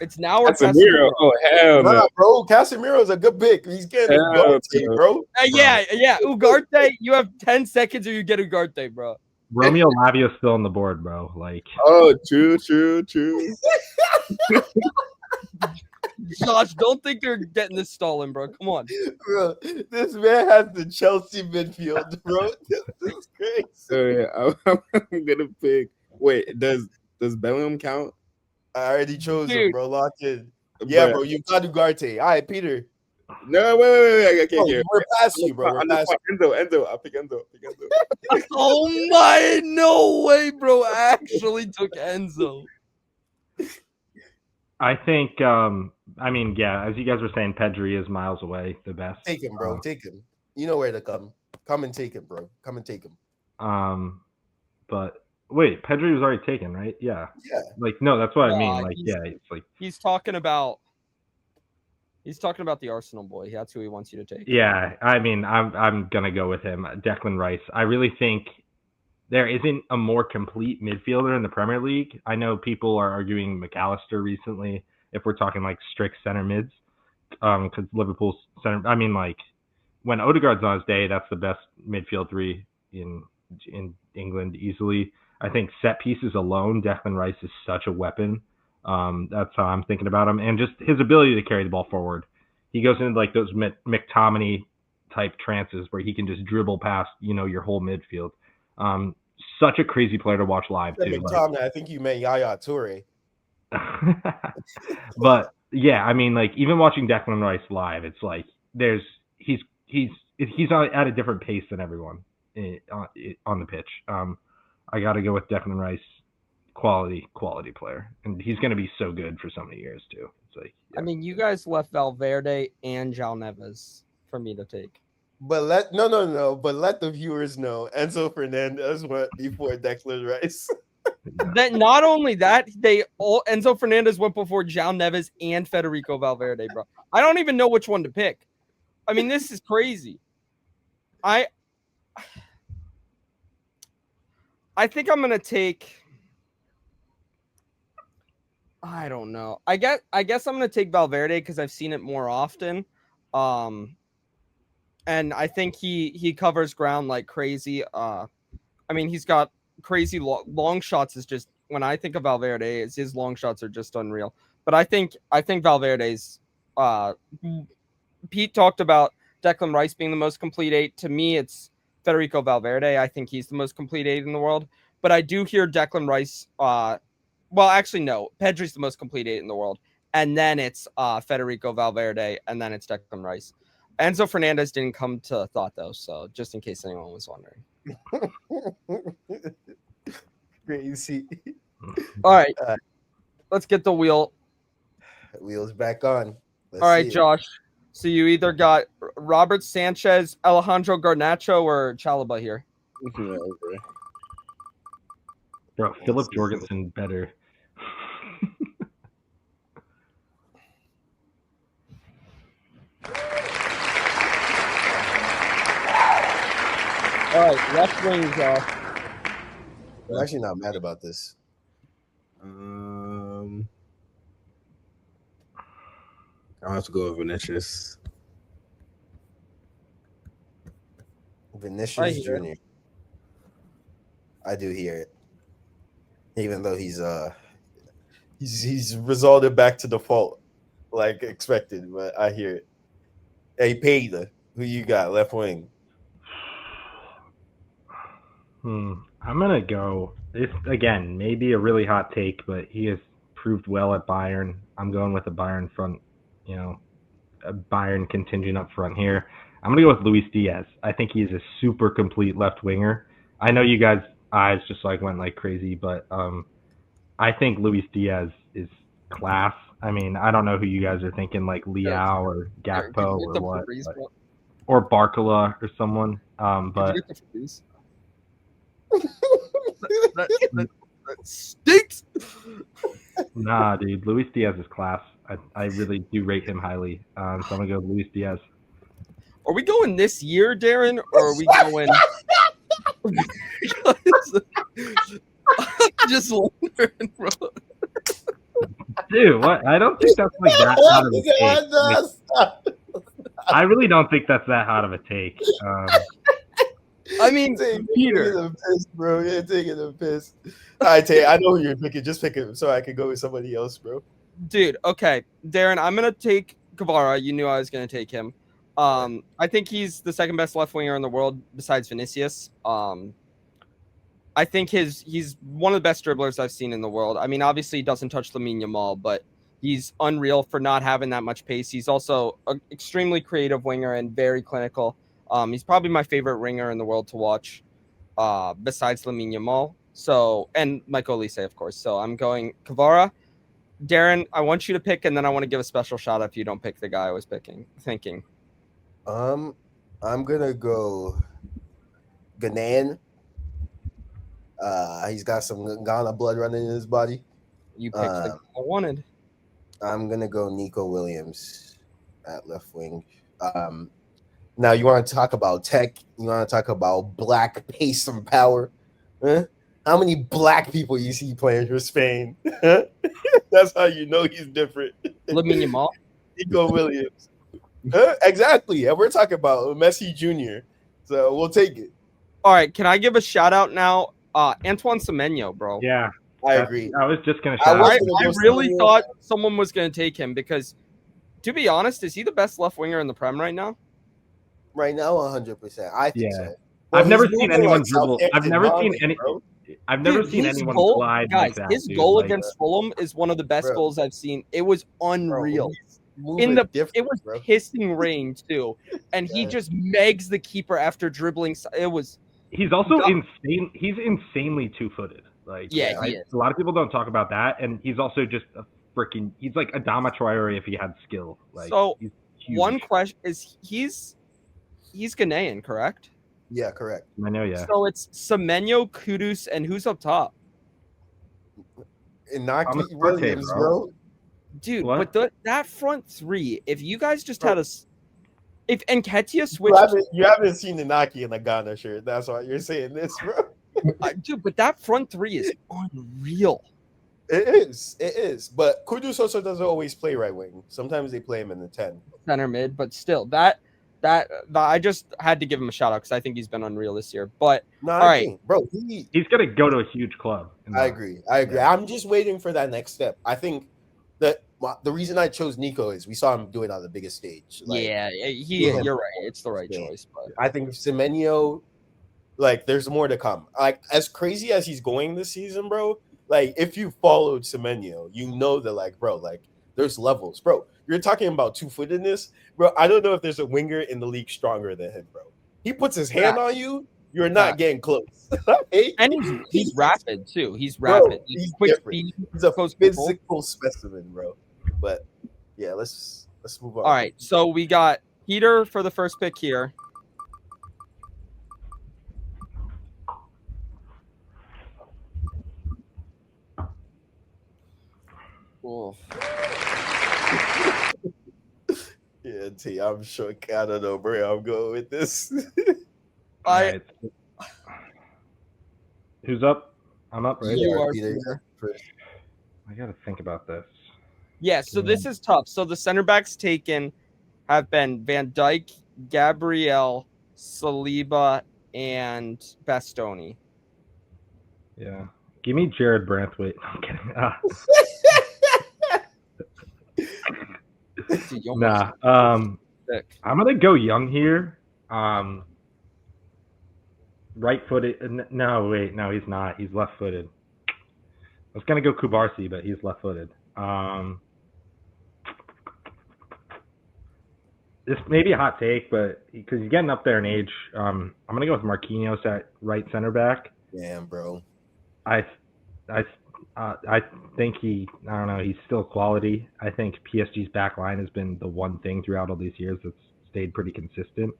It's now or Casemiro. Oh, hell no. Bro. Casemiro's a good pick. He's getting Ugarte, bro. Yeah. Ugarte, you have 10 seconds or you get Ugarte, bro. Romeo Lavia's still on the board, bro. Oh, true. Josh, don't think you're getting this stolen, bro. Come on. Bro, this man has the Chelsea midfield, bro. This is crazy. So yeah, I'm gonna pick. Wait, does Bellingham count? I already chose him, bro. Lock in. Yeah, bro. You got Ugarte. All right, Peter. No, wait. I can't hear. We're past you, bro. Enzo. I'll pick Enzo. Oh my, no way, bro. I actually took Enzo. I think, as you guys were saying, Pedri is miles away the best. Take him, bro. Take him. You know where to come. Come and take him, bro. Come and take him. But wait, Pedri was already taken, right? Yeah. Yeah. No, that's what I mean. It's he's talking about. He's talking about the Arsenal boy. That's who he wants you to take. Yeah, I mean, I'm gonna go with him, Declan Rice. I really think there isn't a more complete midfielder in the Premier League. I know people are arguing McAllister recently, if we're talking like strict center mids, because Liverpool's center. I mean, like when Odegaard's on his day, that's the best midfield three in England easily. I think set pieces alone, Declan Rice is such a weapon. That's how I'm thinking about him, and just his ability to carry the ball forward. He goes into like those McTominay type trances where he can just dribble past, your whole midfield. Such a crazy player to watch live too. McTominay, I think you meant Yaya Toure. But yeah, I mean, like even watching Declan Rice live, it's like he's at a different pace than everyone on the pitch. I got to go with Declan Rice, quality player, and he's going to be so good for so many years too. It's like, yeah. I mean, you guys left Valverde and João Neves for me to take. But let the viewers know Enzo Fernandez went before Declan Rice. That not only that, Enzo Fernandez went before João Neves and Federico Valverde, bro. I don't even know which one to pick. I mean, this is crazy. I think I'm gonna take. I don't know. I guess I'm gonna take Valverde because I've seen it more often. And I think he covers ground like crazy. I mean, he's got crazy long shots. Is just when I think of Valverde, his long shots are just unreal. But I think Valverde's. Pete talked about Declan Rice being the most complete 8. To me, it's Federico Valverde. I think he's the most complete 8 in the world. But I do hear Declan Rice. Well, actually, no. Pedri's the most complete 8 in the world. And then it's Federico Valverde. And then it's Declan Rice. Enzo Fernandez didn't come to thought, though. So just in case anyone was wondering. Crazy. All right. Let's get the wheels back on. All right, Josh. So you either got Robert Sanchez, Alejandro Garnacho, or Chalobah here. Bro, Philip Jorgensen better. All right, left wing, Josh. I'm actually not mad about this. I'll have to go with Vinicius. Vinicius Jr. I do hear it. Even though he's resulted back to default like expected, but I hear it. Hey, Pedro, who you got left wing? I'm gonna go. This again, maybe a really hot take, but he has proved well at Bayern. I'm going with a Bayern front, a Bayern contingent up front here. I'm gonna go with Luis Diaz. I think he's a super complete left winger. I know you guys' eyes just went like crazy, but I think Luis Diaz is class. I mean, I don't know who you guys are thinking, like Leao or Gakpo or what, or Barcola or someone. But that stinks. Nah, dude, Luis Diaz is class. I really do rate him highly. So I'm gonna go with Luis Diaz. Are we going this year, Darren, or are we going? Just wondering, bro. Dude, what? I don't think that's like that hot of a take. I really don't think that's that hot of a take. I mean, Peter, a piss, bro. You're taking a piss. I know who you're picking. Just pick him so I can go with somebody else, bro. Dude, okay, Darren, I'm gonna take Kvara. You knew I was gonna take him. I think he's the second best left winger in the world besides Vinicius. I think he's one of the best dribblers I've seen in the world. I mean, obviously he doesn't touch Lamine Yamal, but he's unreal for not having that much pace. He's also an extremely creative winger and very clinical. He's probably my favorite winger in the world to watch, besides Lamine Yamal. So, and Michael Olise, of course. So I'm going Kvara. Darren, I want you to pick, and then I want to give a special shout out if you don't pick the guy I was thinking. I'm gonna go Ghanaian. He's got some Ghana blood running in his body. You picked the guy I wanted. I'm gonna go Nico Williams. at left wing. Now you want to talk about tech? You want to talk about black pace and power? Huh? How many black people you see playing for Spain? That's how you know he's different. Lamine Yamal. Nico Williams. Exactly. And we're talking about Messi Jr. So we'll take it. All right, can I give a shout out now? Antoine Semenyo, bro. Yeah, I agree. I was just gonna I shout was out. gonna I go really Semenyo. thought someone was going to take him because, to be honest, is he the best left winger in the Prem right now? Right now, 100%. I think Yeah. so. Bro, I've never he's seen moving anyone like dribble. I've Southampton never seen Mane, any. bro. I've never Dude, seen his anyone goal, glide guys, like that. his dude. goal Like, against Fulham is one of the best Bro. goals I've seen. It was Bro, unreal. he's moving It was bro. pissing rain too, and he Yeah. just megs the keeper after dribbling. It was he's also Duh. insane. He's insanely two-footed. Like, Yeah, he is. a lot of people don't talk about that, and he's also just a freaking. He's like Adama Traore if he had skill. Like, So, he's huge. one question is he's Ghanaian, correct? Yeah, correct. I know, yeah. So it's Semenyo, Kudus, and who's up top? Inaki Thomas Partey, Williams, bro. Dude, What? but that front three, if you guys just had if Nketiah You switched, haven't seen Inaki in a Ghana shirt. That's why you're saying this, bro. dude, but that front three is unreal. It is. But Kudus also doesn't always play right wing. Sometimes they play him in the 10. Center mid, but still, that I just had to give him a shout out because I think he's been unreal this year. But No, all right, bro. He's gonna go to a huge club. I agree. Yeah. I'm just waiting for that next step. I think that the reason I chose Nico is we saw him do it on the biggest stage. Like, yeah, yeah. you're right. It's the right Yeah. choice. But I think Semenyo, like, there's more to come. Like, as crazy as he's going this season, bro. Like, if you followed Semenyo, you know that, like, bro, like, there's levels, bro. You're talking about two-footedness, bro. I don't know if there's a winger in the league stronger than him, bro. He puts his hand on you, you're not getting close. and he's rapid too. He's Bro, rapid. he's Quick different. speed. He's a Close control. physical specimen, bro. But yeah, let's move on. All right, so we got Peter for the first pick here. Cool. Yeah, T, I'm sure. I don't know, bro. I'm going with this. I Who's up? I'm up, right? You are, Peter. Peter. First. I gotta think about this. Yeah, so this is tough. So the center backs taken have been Van Dijk, Gabriel, Saliba, and Bastoni. Yeah. Give me Jared Branthwaite. I'm kidding. Dude, you Nah. almost pick. I'm gonna go young here. Right-footed. No, wait. No, he's not. He's left-footed. I was gonna go Kubarsi, but he's left-footed. This may be a hot take, but because he's getting up there in age, I'm gonna go with Marquinhos at right center back. Damn, bro. I think I don't know, he's still quality. I think PSG's back line has been the one thing throughout all these years that's stayed pretty consistent.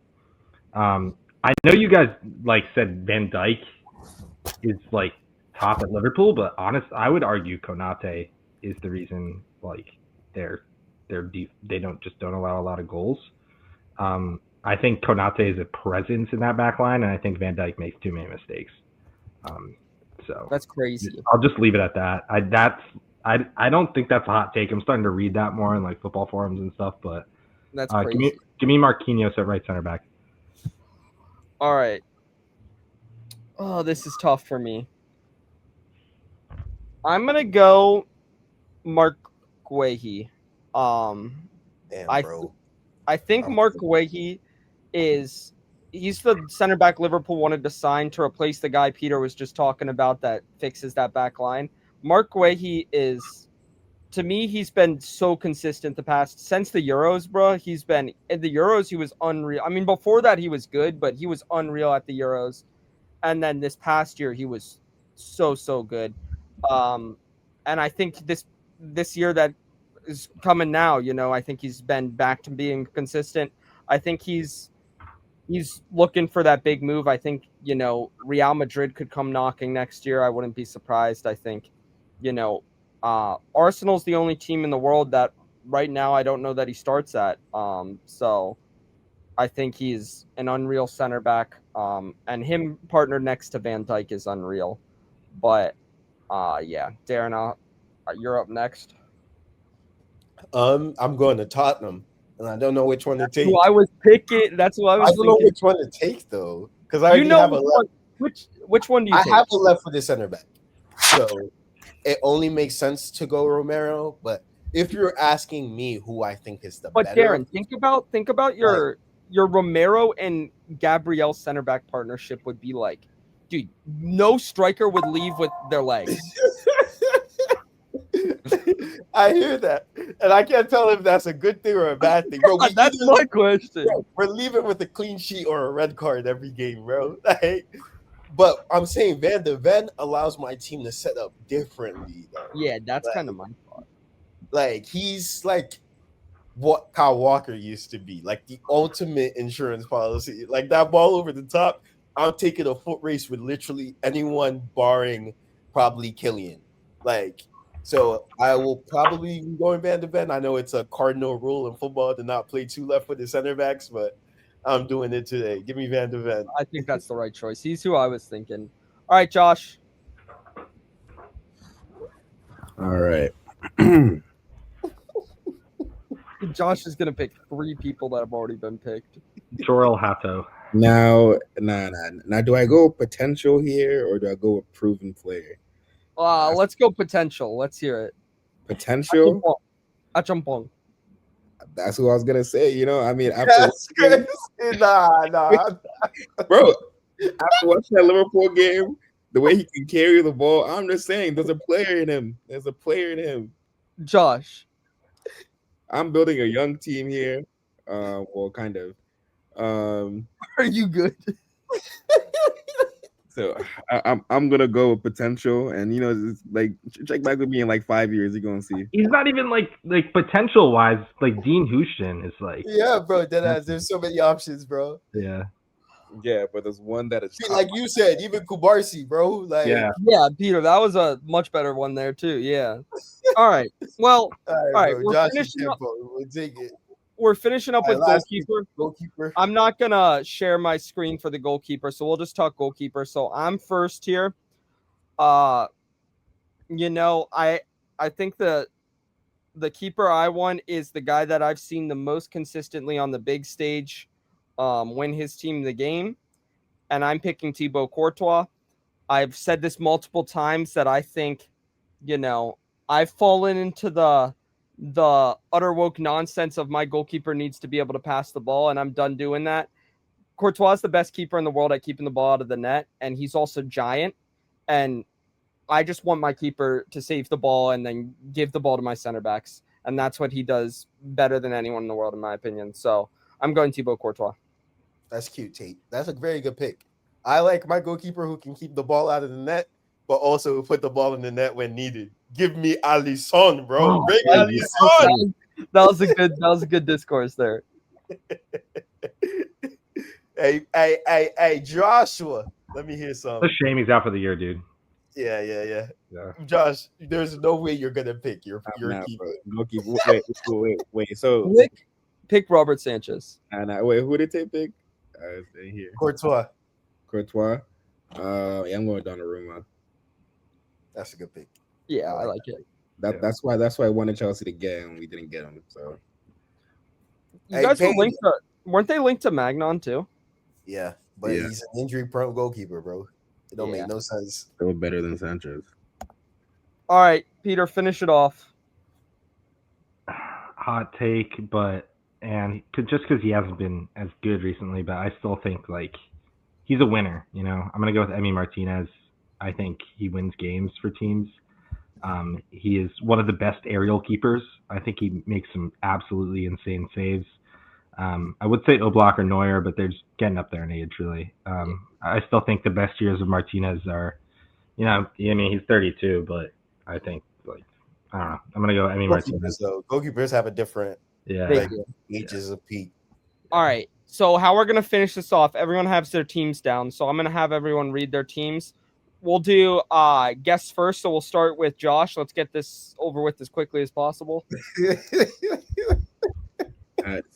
I know you guys like said Van Dijk is like top at Liverpool, but I would argue Konate is the reason like they're deep. They don't allow a lot of goals. I think Konate is a presence in that back line, and I think Van Dijk makes too many mistakes. So That's crazy. I'll just leave it at that. I don't think that's a hot take. I'm starting to read that more in like football forums and stuff, but That's crazy. give me Marquinhos at right center back. All right. Oh, this is tough for me. I'm gonna go Mark Guehi. Damn, I bro. I think Mark Guehi he's the center back Liverpool wanted to sign to replace the guy Peter was just talking about that fixes that back line. Mark Guehi is, to me, he's been so consistent since the Euros, bro. He's been at the Euros. He was unreal. I mean, before that he was good, but he was unreal at the Euros. And then this past year he was so good. And I think this year that is coming now, I think he's been back to being consistent. I think he's looking for that big move. I think, Real Madrid could come knocking next year. I wouldn't be surprised. I think, Arsenal's the only team in the world that, right now I don't know that he starts at. So I think he's an unreal center back. And him partnered next to Van Dijk is unreal. But yeah, Darren, you're up next. I'm going to Tottenham, and I don't know which one to take. Who I was picking. That's what I was I don't know thinking. which one to take though, because I already have a left. Which one do you I take? have a left-footed center back, so it only makes sense to go Romero. But if you're asking me who I think is the But better, Darren, think about your Romero and Gabriel center back partnership would be like, dude, no striker would leave with their legs. I hear that, and I can't tell if that's a good thing or a bad thing, bro. That's my question. Bro, we're leaving with a clean sheet or a red card every game, bro. Like, but I'm saying Van de Ven allows my team to set up differently, though. Yeah, that's like, kind of my thought. Like, he's like what Kyle Walker used to be, like the ultimate insurance policy. Like that ball over the top, I'm taking a foot race with literally anyone barring probably Killian. Like, so I will probably be going Van de Ven. I know it's a cardinal rule in football to not play two left-footed center backs, but I'm doing it today. Give me Van de Ven. I think that's the right choice. He's who I was thinking. All right, Josh. All right. Josh is gonna pick 3 people that have already been picked. Jorel Hato. Now, Now, do I go potential here or do I go with proven player? Let's go potential. Let's hear it. Potential? Achampong. That's who I was gonna say. You know, I mean, Nah. Bro, after watching that Liverpool game, the way he can carry the ball, I'm just saying, there's a player in him. There's a player in him. Josh. I'm building a young team here. Well, kind of. Are you good? So I'm gonna go with potential, and you know, it's like check back with me in like 5 years. You're gonna see. He's not even like potential wise. Like Dean Houston is like. Yeah, bro. There's so many options, bro. Yeah. Yeah, but there's one that is like you said, even Kubarsi, bro. Like, yeah, Peter, that was a much better one there too. Yeah. All right. Well, all right. Bro, We're finishing up. We'll take it. We're finishing up with goalkeeper. Goalkeeper. I'm not gonna share my screen for the goalkeeper, so we'll just talk goalkeeper. So I'm first here. You know, I think the keeper I want is the guy that I've seen the most consistently on the big stage, win his team the game, and I'm picking Thibaut Courtois. I've said this multiple times that I think, you know, I've fallen into the utter woke nonsense of my goalkeeper needs to be able to pass the ball, and I'm done doing that. Courtois is the best keeper in the world at keeping the ball out of the net, and he's also giant, and I just want my keeper to save the ball and then give the ball to my center backs, and that's what he does better than anyone in the world, in my opinion. So I'm going Thibaut Courtois. That's cute, Tate. That's a very good pick. I like my goalkeeper who can keep the ball out of the net, but also put the ball in the net when needed. Give me Alisson, bro. Bring Alisson. That was a good discourse there. Hey, Joshua. Let me hear some. It's a shame he's out for the year, dude. Yeah. Josh, there's no way you're gonna pick your keeper. Wait. So pick Robert Sanchez. Wait, who did they pick? Stay here. Courtois. Yeah, I'm going Donnarumma. That's a good pick. Yeah, I like it. That's why I wanted Chelsea to get him. We didn't get him. So you guys were linked to, weren't they linked to Magnon too? Yeah, but he's an injury-prone goalkeeper, bro. It don't make no sense. Still better than Sanchez. All right, Peter, finish it off. Hot take, just because he hasn't been as good recently, but I still think like he's a winner. You know, I'm gonna go with Emi Martinez. I think he wins games for teams. He is one of the best aerial keepers. I think he makes some absolutely insane saves. I would say Oblak or Neuer, but they're just getting up there in age, really. I still think the best years of Martinez are, you know, I mean, he's 32, but I think, like, I don't know. I'm going to go Emi Martinez. So goalkeepers have a different ages of peak. All right. So how we're going to finish this off, everyone has their teams down. So I'm going to have everyone read their teams. we'll do guests first. So we'll start with Josh. Let's get this over with as quickly as possible.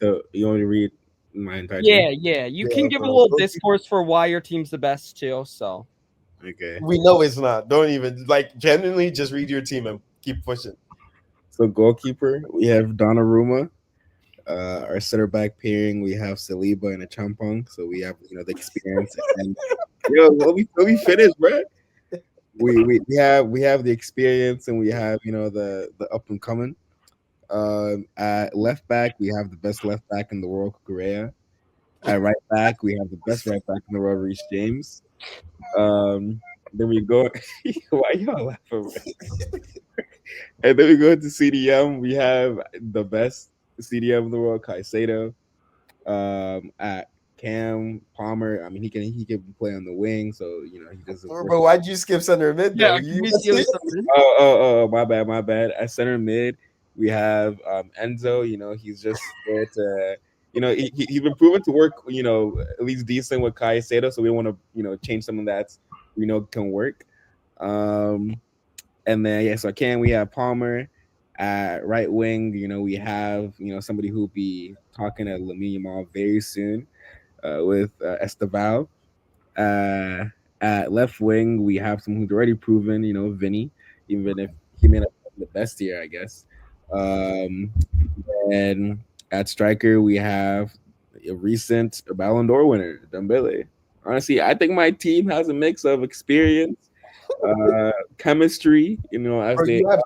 So you want me to read my entire Yeah, team? yeah. You Yeah, can give a bro. little discourse for why your team's the best too. So Okay. We know it's not. Don't even genuinely just read your team and keep pushing. So goalkeeper, we have Donnarumma. Our center back pairing, we have Saliba and a Champong. So we have the experience and let me finish, bro. We have the experience and we have the up and coming. At left back, we have the best left back in the world, Correa. At right back, we have the best right back in the world, Reece James. Then we go. Why y'all laughing? Bro? And then we go to CDM. We have the best CDM in the world, Caicedo. At Cam Palmer, I mean, he can play on the wing, so he doesn't. Bro, why'd you skip center mid though? My bad. At center mid, we have Enzo. He's just there to. He's been proven to work. At least decent with Caicedo, so we want to change something that's can work. And then so we have Palmer at right wing. We have somebody who'll be talking to Lamine Yamal very soon with Esteval. Uh, at left wing, we have someone who's already proven, Vinny, even if he may not be the best year, I guess. Um, and at striker, we have a recent Ballon d'Or winner, Dembele. Honestly, I think my team has a mix of experience, chemistry, as Bro, they. you have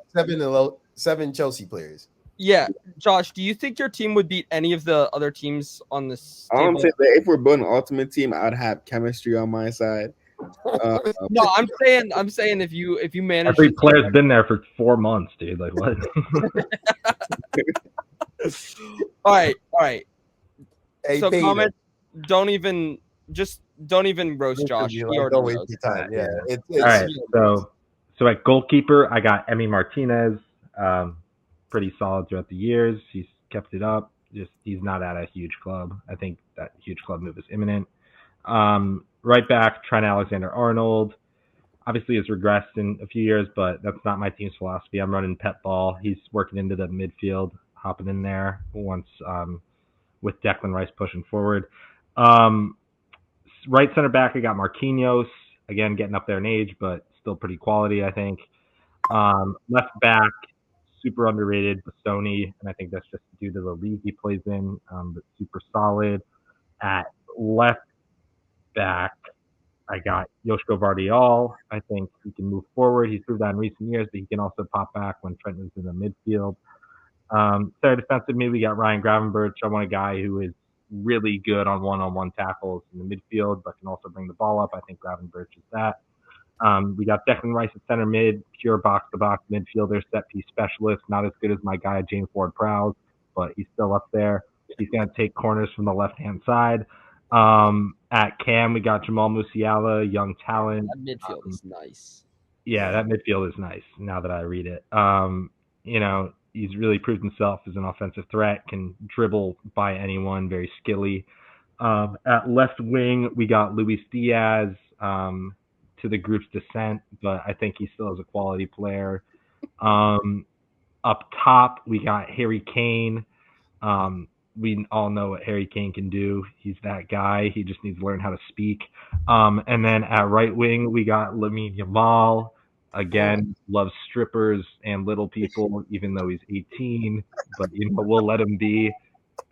seven Chelsea players. yeah, Josh, do you think your team would beat any of the other teams on this I'm table? saying that if we're building an ultimate team, I'd have chemistry on my side. No, I'm saying if you manage Every to player's been there for 4 months, dude. Like what? all right. Hey, So Peter. comment. Don't even roast Josh. He already Don't waste knows. your time. Yeah. All right. So at goalkeeper, I got Emi Martinez. Pretty solid throughout the years. He's kept it up. Just he's not at a huge club. I think that huge club move is imminent. Right back, Trent Alexander-Arnold. Obviously, has regressed in a few years, but that's not my team's philosophy. I'm running pet ball. He's working into the midfield, hopping in there once with Declan Rice pushing forward. Right center back, I got Marquinhos. Again, getting up there in age, but still pretty quality, I think. Left back, super underrated, Bastoni, and I think that's just due to the league he plays in, but super solid. At left back, I got Joško Vardiol. I think he can move forward. He's proved that in recent years, but he can also pop back when Trent is in the midfield. Third defensive mid, we got Ryan Gravenberch. I want a guy who is really good on one-on-one tackles in the midfield, but can also bring the ball up. I think Gravenberch is that. We got Declan Rice at center mid, pure box-to-box midfielder, set-piece specialist. Not as good as my guy James Ward-Prowse, but he's still up there. He's going to take corners from the left-hand side. At Cam, we got Jamal Musiala, young talent. That midfield is nice. Yeah, that midfield is nice now that I read it. He's really proved himself as an offensive threat, can dribble by anyone, very skilly. At left wing, we got Luis Diaz to the group's descent, but I think he still is a quality player. Up top, we got Harry Kane. We all know what Harry Kane can do. He's that guy. He just needs to learn how to speak. And then at right wing, we got Lamine Yamal. Again, loves strippers and little people, even though he's 18. But we'll let him be.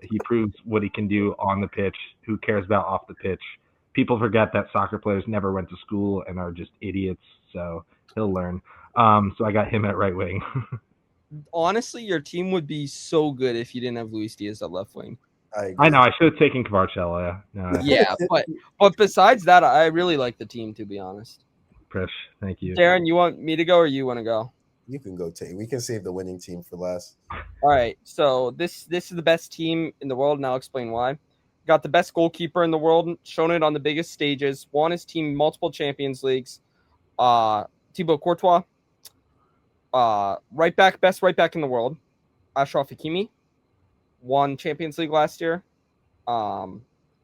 He proves what he can do on the pitch. Who cares about off the pitch? People forget that soccer players never went to school and are just idiots. So he'll learn. So I got him at right wing. Honestly, your team would be so good if you didn't have Luis Diaz at left wing. I know. I should have taken Kvaratskhelia. Yeah, but besides that, I really like the team, to be honest. Prish, thank you. Darren, you want me to go or you want to go? You can go, Tay. We can save the winning team for last. All right. So this is the best team in the world, and I'll explain why. Got the best goalkeeper in the world, shown it on the biggest stages, won his team multiple Champions Leagues. Thibaut Courtois. Best right back in the world, Achraf Hakimi, won Champions League last year.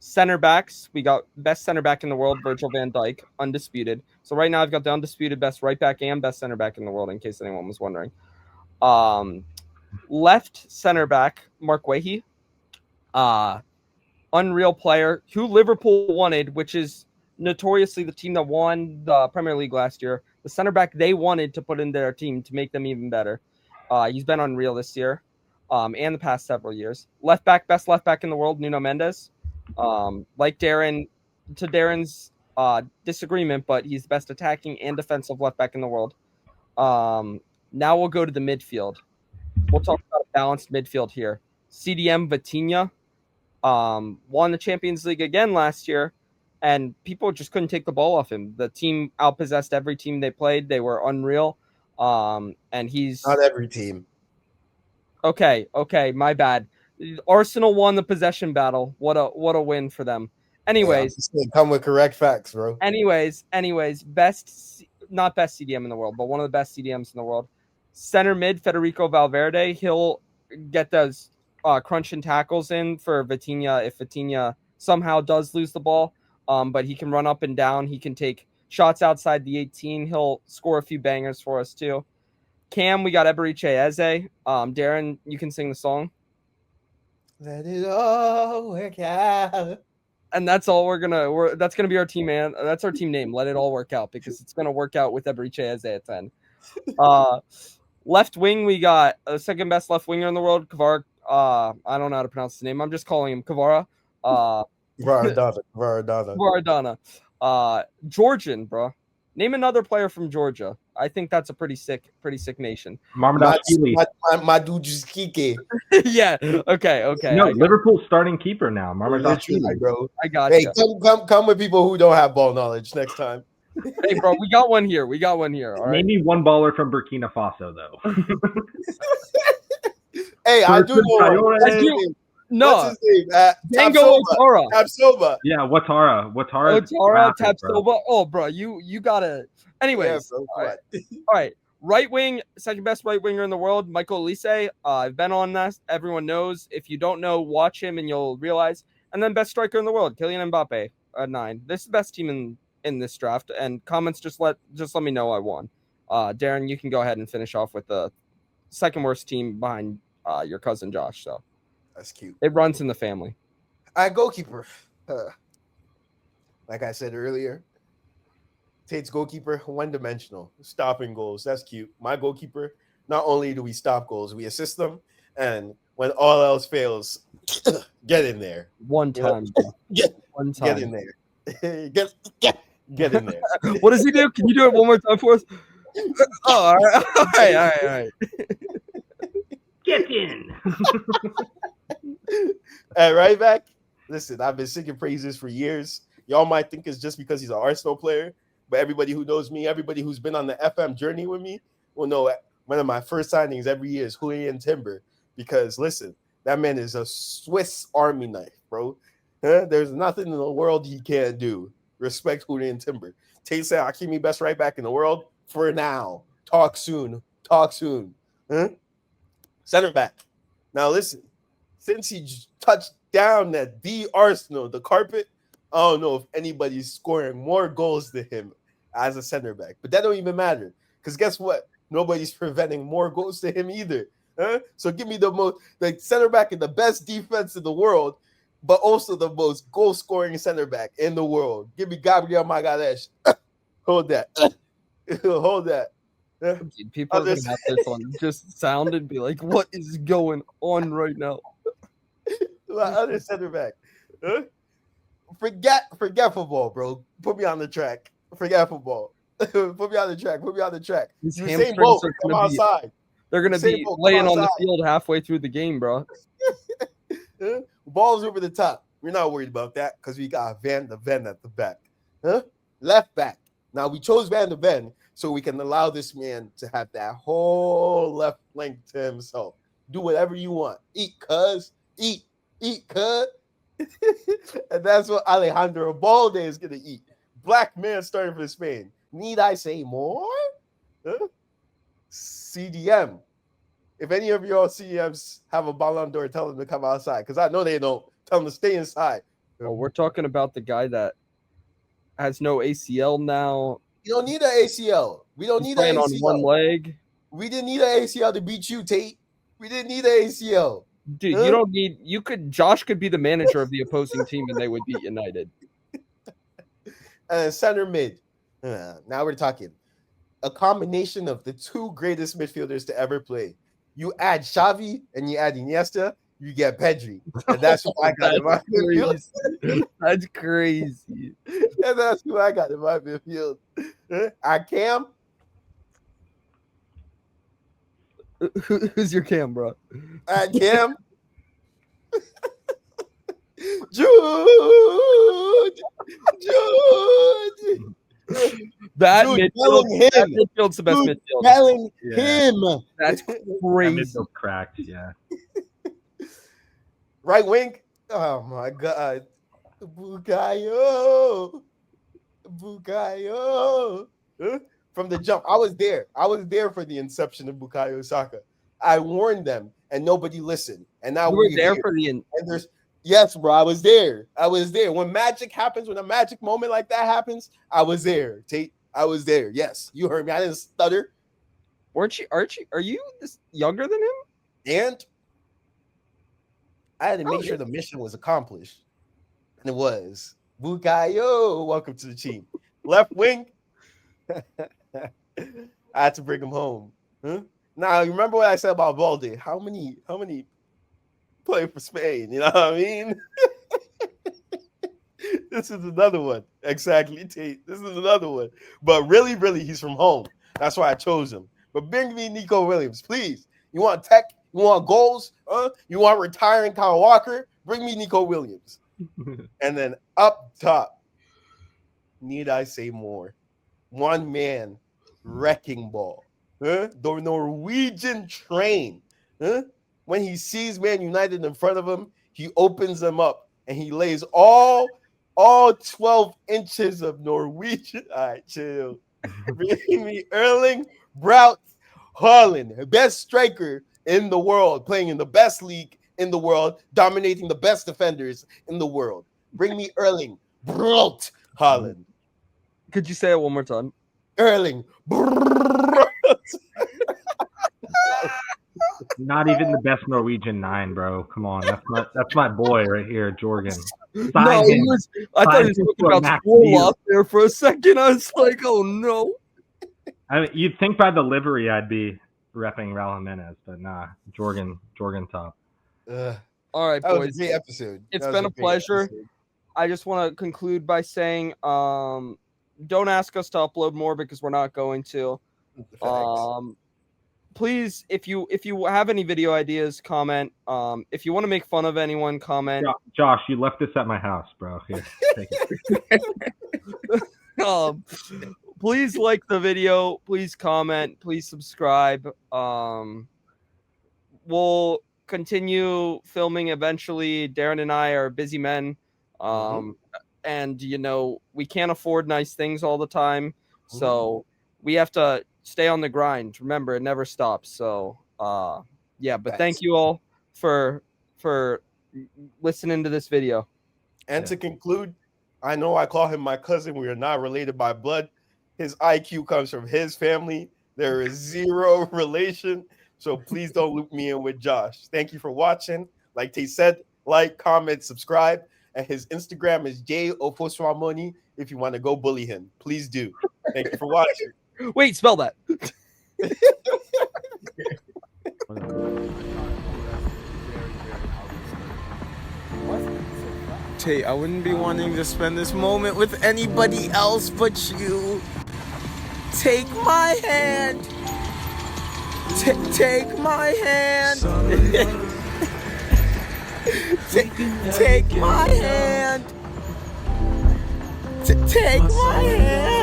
Center backs, we got best center back in the world, Virgil van Dijk, undisputed. So right now I've got the undisputed best right back and best center back in the world, in case anyone was wondering. Left center back, Mark Wehi. Unreal player who Liverpool wanted, which is notoriously the team that won the Premier League last year. The center back they wanted to put in their team to make them even better. He's been unreal this year, and the past several years. Left back, best left back in the world, Nuno Mendes. Like Darren's disagreement, but he's the best attacking and defensive left back in the world. Now we'll go to the midfield. We'll talk about a balanced midfield here. CDM Vitinha won the Champions League again last year, and people just couldn't take the ball off him. The team outpossessed every team they played. They were unreal. And he's Not every team. okay. My bad. Arsenal won the possession battle. What a win for them. Anyways, yeah, come with correct facts, bro. Anyways, not best CDM in the world, but one of the best CDMs in the world. Center mid, Federico Valverde. He'll get those crunching tackles in for Vitinha if Vitinha somehow does lose the ball. But he can run up and down. He can take shots outside the 18. He'll score a few bangers for us too. Cam, we got Eberiche Eze. Darren, you can sing the song. Let it all work out. And that's all that's gonna be our team, man. That's our team name. Let it all work out, because it's gonna work out with Eberiche Eze at 10. Left wing, we got the second best left winger in the world, Kvara. I don't know how to pronounce his name. I'm just calling him Kvara. Varadana. Georgian, bro. Name another player from Georgia. I think that's a pretty sick nation. Marmadashvili. Madujuskike. Yeah. Okay. No, Liverpool's starting keeper now. Marmadashvili, bro. I got Hey, you. come with people who don't have ball knowledge next time. Hey, bro, we got one here. All right. Name me one baller from Burkina Faso, though. Hey, I do know. No. What's his name? Dango Otara. Tapsoba. Yeah, Watara. Otara, Tapsoba. Oh, bro, you gotta. Anyways, Yeah, bro, all right. Right wing, second best right winger in the world, Michael Olise. I've been on this. Everyone knows. If you don't know, watch him and you'll realize. And then best striker in the world, Kylian Mbappé at 9. This is the best team in this draft. And comments, just let me know I won. Darren, you can go ahead and finish off with the second worst team behind your cousin Josh. So that's cute. It runs in the family. Goalkeeper. Like I said earlier, Tate's goalkeeper, one-dimensional, stopping goals. That's cute. My goalkeeper, not only do we stop goals, we assist them, and when all else fails, get in there. One time. Get in there. Get in there. What does he do? Can you do it one more time for us? Oh, all right. Get in. At right back, listen, I've been singing praises for years. Y'all might think it's just because he's an Arsenal player, but everybody who knows me, everybody who's been on the FM journey with me will know one of my first signings every year is Haaland Timber. Because listen, that man is a Swiss Army knife, bro. There's nothing in the world he can't do. Respect Haaland Timber. Tate said, I'll keep me best right back in the world for now. Talk soon. Center back. Now listen, since he touched down at the Arsenal, the carpet, I don't know if anybody's scoring more goals than him as a center back. But that don't even matter. Because guess what? Nobody's preventing more goals to him either. So give me the center back in the best defense in the world, but also the most goal-scoring center back in the world. Give me Gabriel Magalhaes. Hold that. Hold that. People are going to have this on just sound and be like, what is going on right now? My other center back. Forget football, bro. Put me on the track. Forget football. Put me on the track. Usain Bolt, come outside. They're going to be laying on the field halfway through the game, bro. Balls over the top. We're not worried about that because we got Van de Ven at the back. Left back. Now, we chose Van de Ven so we can allow this man to have that whole left flank to himself. Do whatever you want. Eat, cuz. Eat, cuz. And that's what Alejandro Balde is going to eat. Black man starting for Spain. Need I say more? CDM. If any of y'all CDMs have a Ballon d'Or, tell them to come outside. Because I know they don't. Tell them to stay inside. Oh, we're talking about the guy that has no ACL now. You don't need an ACL. We don't He's need an playing on one ACL. leg. We didn't need an ACL to beat you, Tate. We didn't need an ACL. Dude, Huh? you don't need. Josh could be the manager of the opposing team, and they would beat United. Center mid. Now we're talking a combination of the two greatest midfielders to ever play. You add Xavi and you add Iniesta, you get Pedri. And that's what I got in my midfield. That's crazy. And that's who I got in my midfield. I Cam. Who's your Cam, bro? I Cam. Jude. That Dude, midfield's the best midfield. Telling Yeah. him. That's That crazy. midfield cracked. Yeah. Right wing. Oh my God. Bukayo. Huh? From the jump. I was there. I was there for the inception of Bukayo Saka. I warned them and nobody listened. And now You were we're there here. for the. And there's yes, bro. I was there. When magic happens, when a magic moment like that happens, I was there. Tate, I was there. Yes, you heard me. I didn't stutter. Weren't you, Archie? Are you this younger than him? And I had to make Oh, sure the mission was accomplished. And it was. Bukayo, welcome to the team. Left wing. I had to bring him home. Huh? Now, you remember what I said about Balde? How many play for Spain? You know what I mean? This is another one. Exactly, Tate. This is another one. But really, really, he's from home. That's why I chose him. But bring me Nico Williams, please. You want tech? You want goals? You want retiring Kyle Walker? Bring me Nico Williams. And then up top, need I say more? One man wrecking ball. The Norwegian train. When he sees Man United in front of him, he opens them up and he lays all 12 inches of Norwegian. All right, chill. Bring me Erling Braut Haaland, best striker in the world, playing in the best league in the world, dominating the best defenders in the world. Bring me Erling Braut Haaland. Could you say it one more time? Erling Braut. Not even the best Norwegian 9, bro. Come on, that's my boy right here, Jorgen. No, Sign him. I thought he was Sign him talking for a about max Sproul deal. up there for a second. I was like, oh no. I mean, you'd think by the livery I'd be repping Raul Jimenez, but nah, Jorgen top. All right, That was boys. a great episode. It's That was been a great pleasure. episode. I just want to conclude by saying, don't ask us to upload more because we're not going to. Facts. Please, if you have any video ideas, comment. If you want to make fun of anyone, comment. Josh, you left this at my house, bro. Here, take it. Please like the video. Please comment. Please subscribe. We'll continue filming eventually. Darren and I are busy men. And we can't afford nice things all the time. So we have to stay on the grind. Remember, it never stops. So but thank you all for listening to this video. And to conclude, I know I call him my cousin. We are not related by blood. His IQ comes from his family. There is zero relation. So please don't loop me in with Josh. Thank you for watching. Like Tay said, like, comment, subscribe. And his Instagram is JOfosramoni if you want to go bully him. Please do. Thank you for watching. Wait, spell that. Tay, I wouldn't be wanting to spend this moment with anybody else but you. Take my hand. Take my hand. Take my hand. Take my hand.